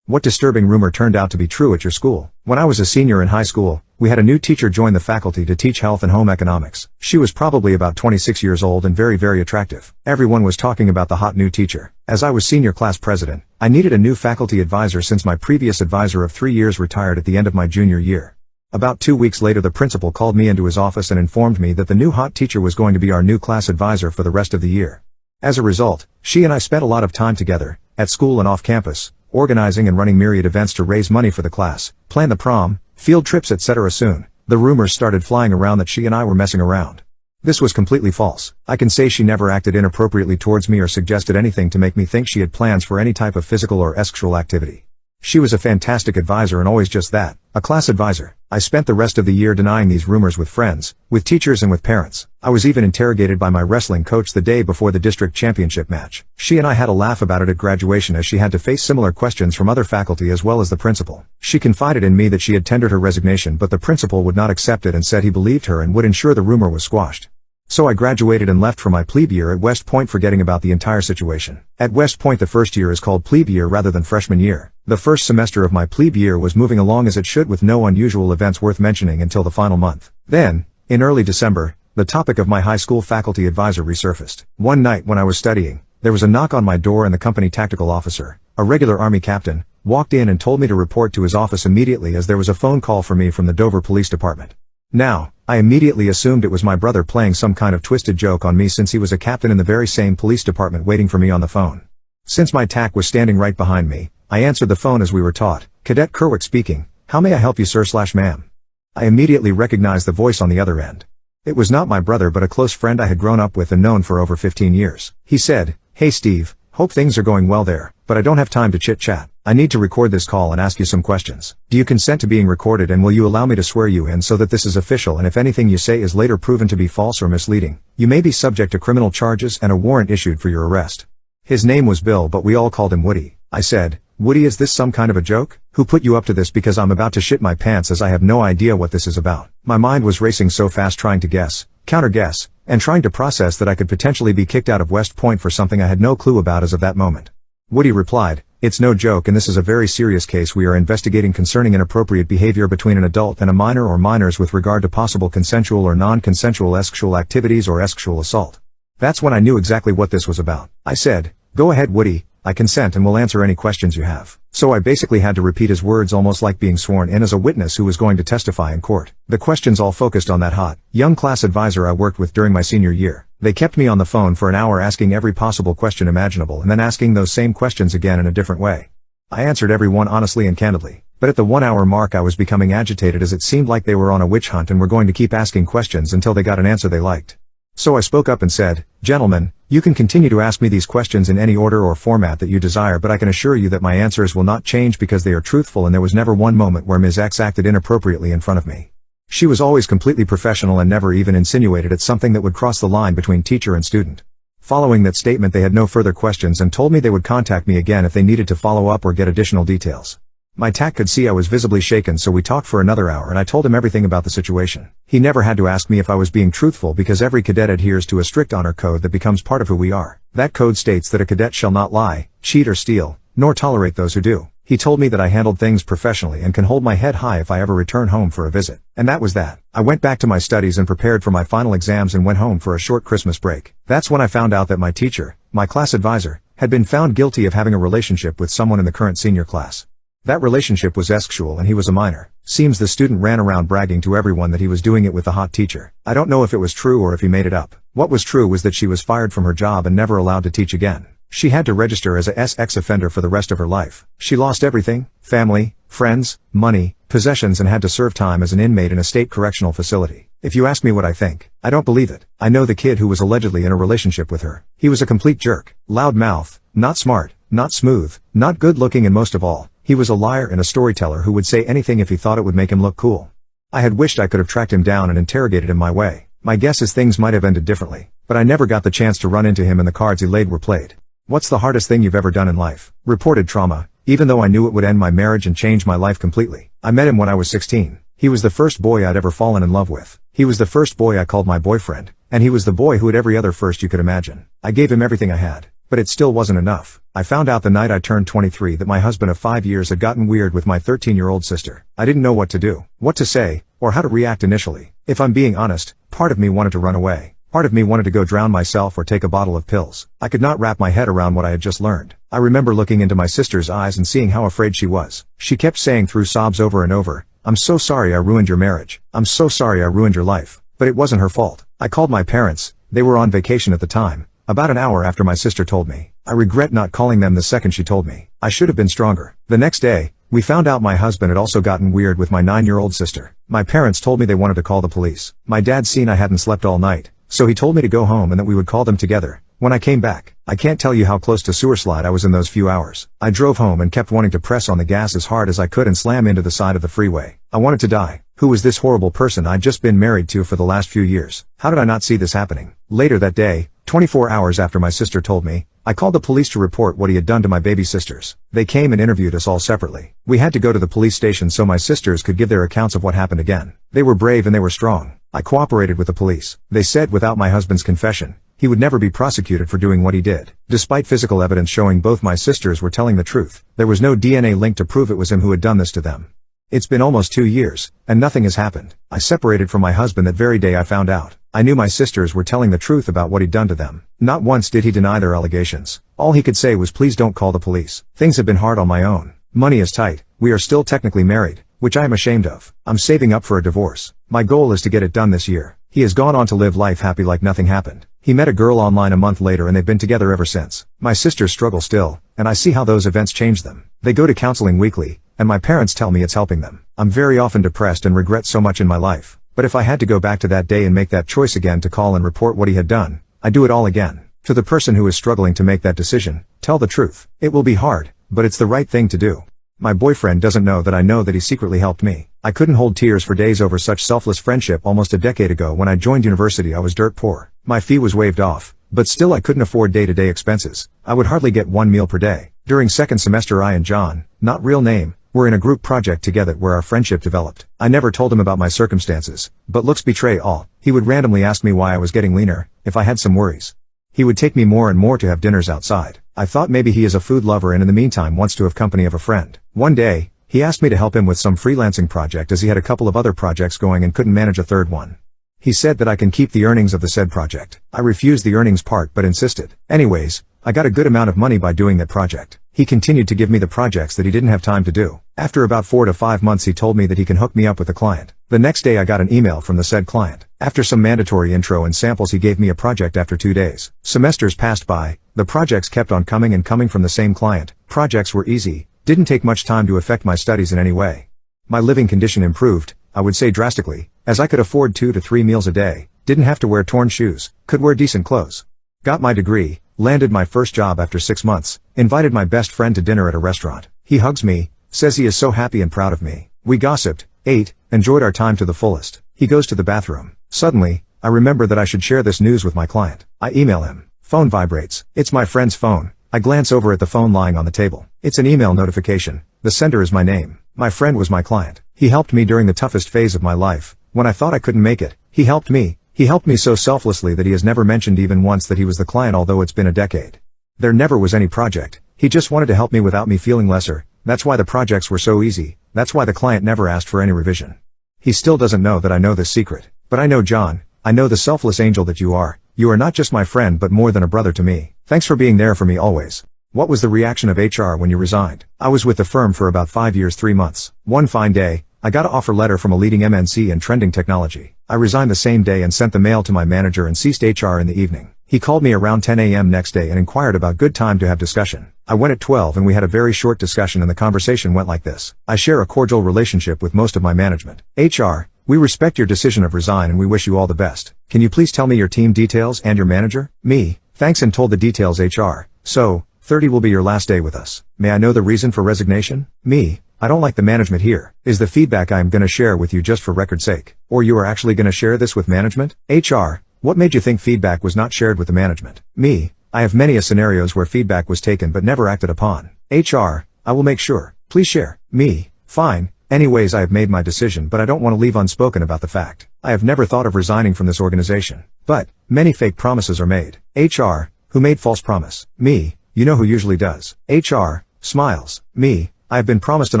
What disturbing rumor turned out to be true at your school? When I was a senior in high school, we had a new teacher join the faculty to teach health and home economics. She was probably about 26 years old and very, very attractive. Everyone was talking about the hot new teacher. As I was senior class president, I needed a new faculty advisor since my previous advisor of 3 years retired at the end of my junior year. About 2 weeks later the principal called me into his office and informed me that the new hot teacher was going to be our new class advisor for the rest of the year. As a result, she and I spent a lot of time together, at school and off campus, organizing and running myriad events to raise money for the class, plan the prom, field trips, etc. Soon, the rumors started flying around that she and I were messing around. This was completely false. I can say she never acted inappropriately towards me or suggested anything to make me think she had plans for any type of physical or sexual activity. She was a fantastic advisor and always just that, a class advisor. I spent the rest of the year denying these rumors with friends, with teachers and with parents. I was even interrogated by my wrestling coach the day before the district championship match. She and I had a laugh about it at graduation as she had to face similar questions from other faculty as well as the principal. She confided in me that she had tendered her resignation but the principal would not accept it and said he believed her and would ensure the rumor was squashed. So I graduated and left for my plebe year at West Point, forgetting about the entire situation. At West Point the first year is called plebe year rather than freshman year. The first semester of my plebe year was moving along as it should with no unusual events worth mentioning until the final month. Then, in early December, the topic of my high school faculty advisor resurfaced. One night when I was studying, there was a knock on my door and the company tactical officer, a regular Army captain, walked in and told me to report to his office immediately as there was a phone call for me from the Dover Police Department. Now, I immediately assumed it was my brother playing some kind of twisted joke on me since he was a captain in the very same police department waiting for me on the phone. Since my TAC was standing right behind me, I answered the phone as we were taught. Cadet Kerwick speaking. How may I help you, sir/ma'am? I immediately recognized the voice on the other end. It was not my brother but a close friend I had grown up with and known for over 15 years. He said, "Hey Steve, hope things are going well there, but I don't have time to chit-chat. I need to record this call and ask you some questions. Do you consent to being recorded and will you allow me to swear you in so that this is official, and if anything you say is later proven to be false or misleading, you may be subject to criminal charges and a warrant issued for your arrest." His name was Bill but we all called him Woody. I said, "Woody, is this some kind of a joke? Who put you up to this, because I'm about to shit my pants as I have no idea what this is about." My mind was racing so fast trying to guess, counter-guess, and trying to process that I could potentially be kicked out of West Point for something I had no clue about as of that moment. Woody replied, "It's no joke and this is a very serious case we are investigating concerning inappropriate behavior between an adult and a minor or minors with regard to possible consensual or non-consensual sexual activities or sexual assault." That's when I knew exactly what this was about. I said, "Go ahead Woody, I consent and will answer any questions you have." So I basically had to repeat his words almost like being sworn in as a witness who was going to testify in court. The questions all focused on that hot, young class advisor I worked with during my senior year. They kept me on the phone for an hour asking every possible question imaginable and then asking those same questions again in a different way. I answered every one honestly and candidly, but at the 1 hour mark I was becoming agitated as it seemed like they were on a witch hunt and were going to keep asking questions until they got an answer they liked. So I spoke up and said, "Gentlemen, you can continue to ask me these questions in any order or format that you desire, but I can assure you that my answers will not change because they are truthful and there was never one moment where Ms. X acted inappropriately in front of me. She was always completely professional and never even insinuated at something that would cross the line between teacher and student." Following that statement they had no further questions and told me they would contact me again if they needed to follow up or get additional details. My TAC could see I was visibly shaken, so we talked for another hour and I told him everything about the situation. He never had to ask me if I was being truthful because every cadet adheres to a strict honor code that becomes part of who we are. That code states that a cadet shall not lie, cheat or steal, nor tolerate those who do. He told me that I handled things professionally and can hold my head high if I ever return home for a visit. And that was that. I went back to my studies and prepared for my final exams and went home for a short Christmas break. That's when I found out that my teacher, my class advisor, had been found guilty of having a relationship with someone in the current senior class. That relationship was sexual and he was a minor. Seems the student ran around bragging to everyone that he was doing it with the hot teacher. I don't know if it was true or if he made it up. What was true was that she was fired from her job and never allowed to teach again. She had to register as a SX offender for the rest of her life. She lost everything: family, friends, money, possessions, and had to serve time as an inmate in a state correctional facility. If you ask me what I think, I don't believe it. I know the kid who was allegedly in a relationship with her. He was a complete jerk, loud mouth, not smart, not smooth, not good looking, and most of all, he was a liar and a storyteller who would say anything if he thought it would make him look cool. I had wished I could have tracked him down and interrogated him my way. My guess is things might have ended differently, but I never got the chance to run into him and the cards he laid were played. What's the hardest thing you've ever done in life? Reported trauma, even though I knew it would end my marriage and change my life completely. I met him when I was 16. He was the first boy I'd ever fallen in love with. He was the first boy I called my boyfriend, and he was the boy who had every other first you could imagine. I gave him everything I had. But it still wasn't enough. I found out the night I turned 23 that my husband of 5 years had gotten weird with my 13-year-old sister. I didn't know what to do, what to say, or how to react initially. If I'm being honest, part of me wanted to run away. Part of me wanted to go drown myself or take a bottle of pills. I could not wrap my head around what I had just learned. I remember looking into my sister's eyes and seeing how afraid she was. She kept saying through sobs over and over, "I'm so sorry I ruined your marriage. I'm so sorry I ruined your life." But it wasn't her fault. I called my parents. They were on vacation at the time. About an hour after my sister told me. I regret not calling them the second she told me. I should have been stronger. The next day, we found out my husband had also gotten weird with my 9-year-old sister. My parents told me they wanted to call the police. My dad seen I hadn't slept all night, so he told me to go home and that we would call them together. When I came back, I can't tell you how close to sewer slide I was in those few hours. I drove home and kept wanting to press on the gas as hard as I could and slam into the side of the freeway. I wanted to die. Who was this horrible person I'd just been married to for the last few years? How did I not see this happening? Later that day, 24 hours after my sister told me, I called the police to report what he had done to my baby sisters. They came and interviewed us all separately. We had to go to the police station so my sisters could give their accounts of what happened again. They were brave and they were strong. I cooperated with the police. They said without my husband's confession, he would never be prosecuted for doing what he did. Despite physical evidence showing both my sisters were telling the truth, there was no DNA link to prove it was him who had done this to them. It's been almost 2 years, and nothing has happened. I separated from my husband that very day I found out. I knew my sisters were telling the truth about what he'd done to them. Not once did he deny their allegations. All he could say was, "Please don't call the police. Things have been hard on my own. Money is tight. We are still technically married, which I am ashamed of. I'm saving up for a divorce. My goal is to get it done this year." He has gone on to live life happy like nothing happened. He met a girl online a month later and they've been together ever since. My sisters struggle still, and I see how those events changed them. They go to counseling weekly, and my parents tell me it's helping them. I'm very often depressed and regret so much in my life. But if I had to go back to that day and make that choice again to call and report what he had done, I'd do it all again. To the person who is struggling to make that decision, tell the truth. It will be hard, but it's the right thing to do. My boyfriend doesn't know that he secretly helped me. I couldn't hold tears for days over such selfless friendship. Almost a decade ago when I joined university I was dirt poor. My fee was waived off, but still I couldn't afford day-to-day expenses. I would hardly get one meal per day. During second semester I and John, not real name, were in a group project together where our friendship developed. I never told him about my circumstances, but looks betray all. He would randomly ask me why I was getting leaner, if I had some worries. He would take me more and more to have dinners outside. I thought maybe he is a food lover and in the meantime wants to have company of a friend. One day, he asked me to help him with some freelancing project as he had a couple of other projects going and couldn't manage a third one. He said that I can keep the earnings of the said project. I refused the earnings part but insisted. Anyways, I got a good amount of money by doing that project. He continued to give me the projects that he didn't have time to do. After about 4 to 5 months he told me that he can hook me up with a client. The next day I got an email from the said client. After some mandatory intro and samples he gave me a project after 2 days. Semesters passed by, the projects kept on coming and coming from the same client. Projects were easy, didn't take much time to affect my studies in any way. My living condition improved, I would say drastically, as I could afford 2 to 3 meals a day, didn't have to wear torn shoes, could wear decent clothes. Got my degree, landed my first job after 6 months, invited my best friend to dinner at a restaurant. He hugs me, says he is so happy and proud of me. We gossiped, ate, enjoyed our time to the fullest. He goes to the bathroom. Suddenly, I remember that I should share this news with my client. I email him. Phone vibrates. It's my friend's phone. I glance over at the phone lying on the table. It's an email notification. The sender is my name. My friend was my client. He helped me during the toughest phase of my life. When I thought I couldn't make it, he helped me. He helped me so selflessly that he has never mentioned even once that he was the client although it's been a decade. There never was any project. He just wanted to help me without me feeling lesser. That's why the projects were so easy. That's why the client never asked for any revision. He still doesn't know that I know this secret. But I know John. I know the selfless angel that you are. You are not just my friend but more than a brother to me. Thanks for being there for me always. What was the reaction of HR when you resigned? I was with the firm for about 5 years 3 months. One fine day, I got an offer letter from a leading MNC in trending technology. I resigned the same day and sent the mail to my manager and ceased HR in the evening. He called me around 10 a.m. next day and inquired about good time to have discussion. I went at 12 and we had a very short discussion and the conversation went like this. I share a cordial relationship with most of my management. HR, we respect your decision of resign and we wish you all the best. Can you please tell me your team details and your manager? Me, thanks and told the details HR. So, 30 will be your last day with us. May I know the reason for resignation? Me, I don't like the management here. Is the feedback I am gonna share with you just for record's sake? Or you are actually gonna share this with management? HR, what made you think feedback was not shared with the management? Me, I have many scenarios where feedback was taken but never acted upon. HR, I will make sure. Please share. Me, fine. Anyways I have made my decision but I don't want to leave unspoken about the fact. I have never thought of resigning from this organization. But, many fake promises are made. HR, who made false promise? Me, you know who usually does. HR, smiles. Me, I have been promised an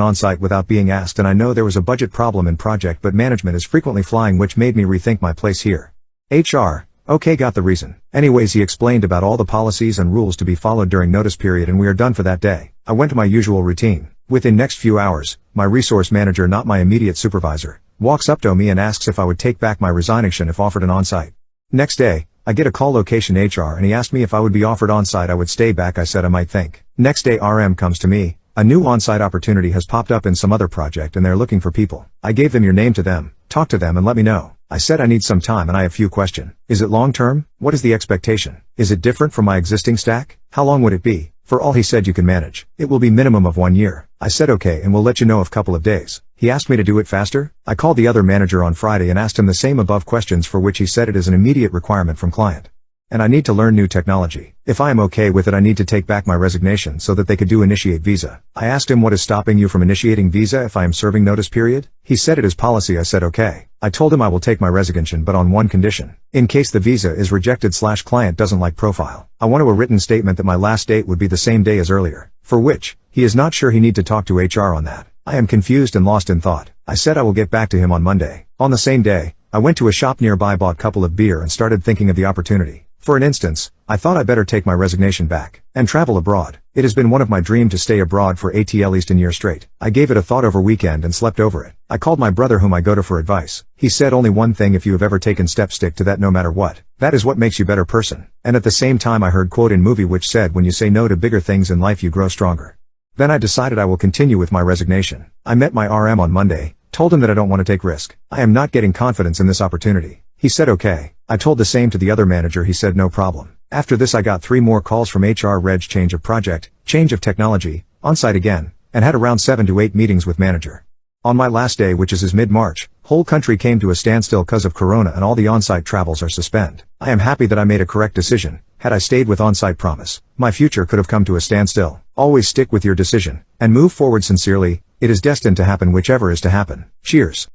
on-site without being asked and I know there was a budget problem in project but management is frequently flying which made me rethink my place here. HR, okay got the reason. Anyways he explained about all the policies and rules to be followed during notice period and we are done for that day. I went to my usual routine. Within next few hours, my resource manager not my immediate supervisor, walks up to me and asks if I would take back my resignation if offered an on-site. Next day, I get a call location HR and he asked me if I would be offered on-site I would stay back I said I might think. Next day RM comes to me, a new on-site opportunity has popped up in some other project and they're looking for people. I gave them your name to them, talk to them and let me know. I said I need some time and I have few questions. Is it long-term? What is the expectation? Is it different from my existing stack? How long would it be? For all he said you can manage. It will be minimum of 1 year. I said okay and we'll let you know of couple of days. He asked me to do it faster. I called the other manager on Friday and asked him the same above questions for which he said it is an immediate requirement from client. And I need to learn new technology. If I am okay with it I need to take back my resignation so that they could do initiate visa. I asked him what is stopping you from initiating visa if I am serving notice period? He said it is policy I said okay. I told him I will take my resignation but on one condition. In case the visa is rejected / client doesn't like profile. I want a written statement that my last date would be the same day as earlier. For which, he is not sure he need to talk to HR on that. I am confused and lost in thought. I said I will get back to him on Monday. On the same day, I went to a shop nearby bought couple of beer and started thinking of the opportunity. For an instance, I thought I better take my resignation back and travel abroad. It has been one of my dreams to stay abroad for at least a year straight. I gave it a thought over weekend and slept over it. I called my brother whom I go to for advice. He said only one thing if you have ever taken steps stick to that no matter what. That is what makes you better person. And at the same time I heard quote in movie which said when you say no to bigger things in life you grow stronger. Then I decided I will continue with my resignation. I met my RM on Monday, Told him that I don't want to take risk. I am not getting confidence in this opportunity. He said okay. I told the same to the other manager. He said no problem. After this I got 3 more calls from HR reg change of project, change of technology, on-site again, and had around 7 to 8 meetings with manager. On my last day, which is mid-March, whole country came to a standstill cause of corona and all the on-site travels are suspended. I am happy that I made a correct decision. Had I stayed with on-site promise, my future could have come to a standstill. Always stick with your decision, and move forward sincerely. It is destined to happen whichever is to happen. Cheers.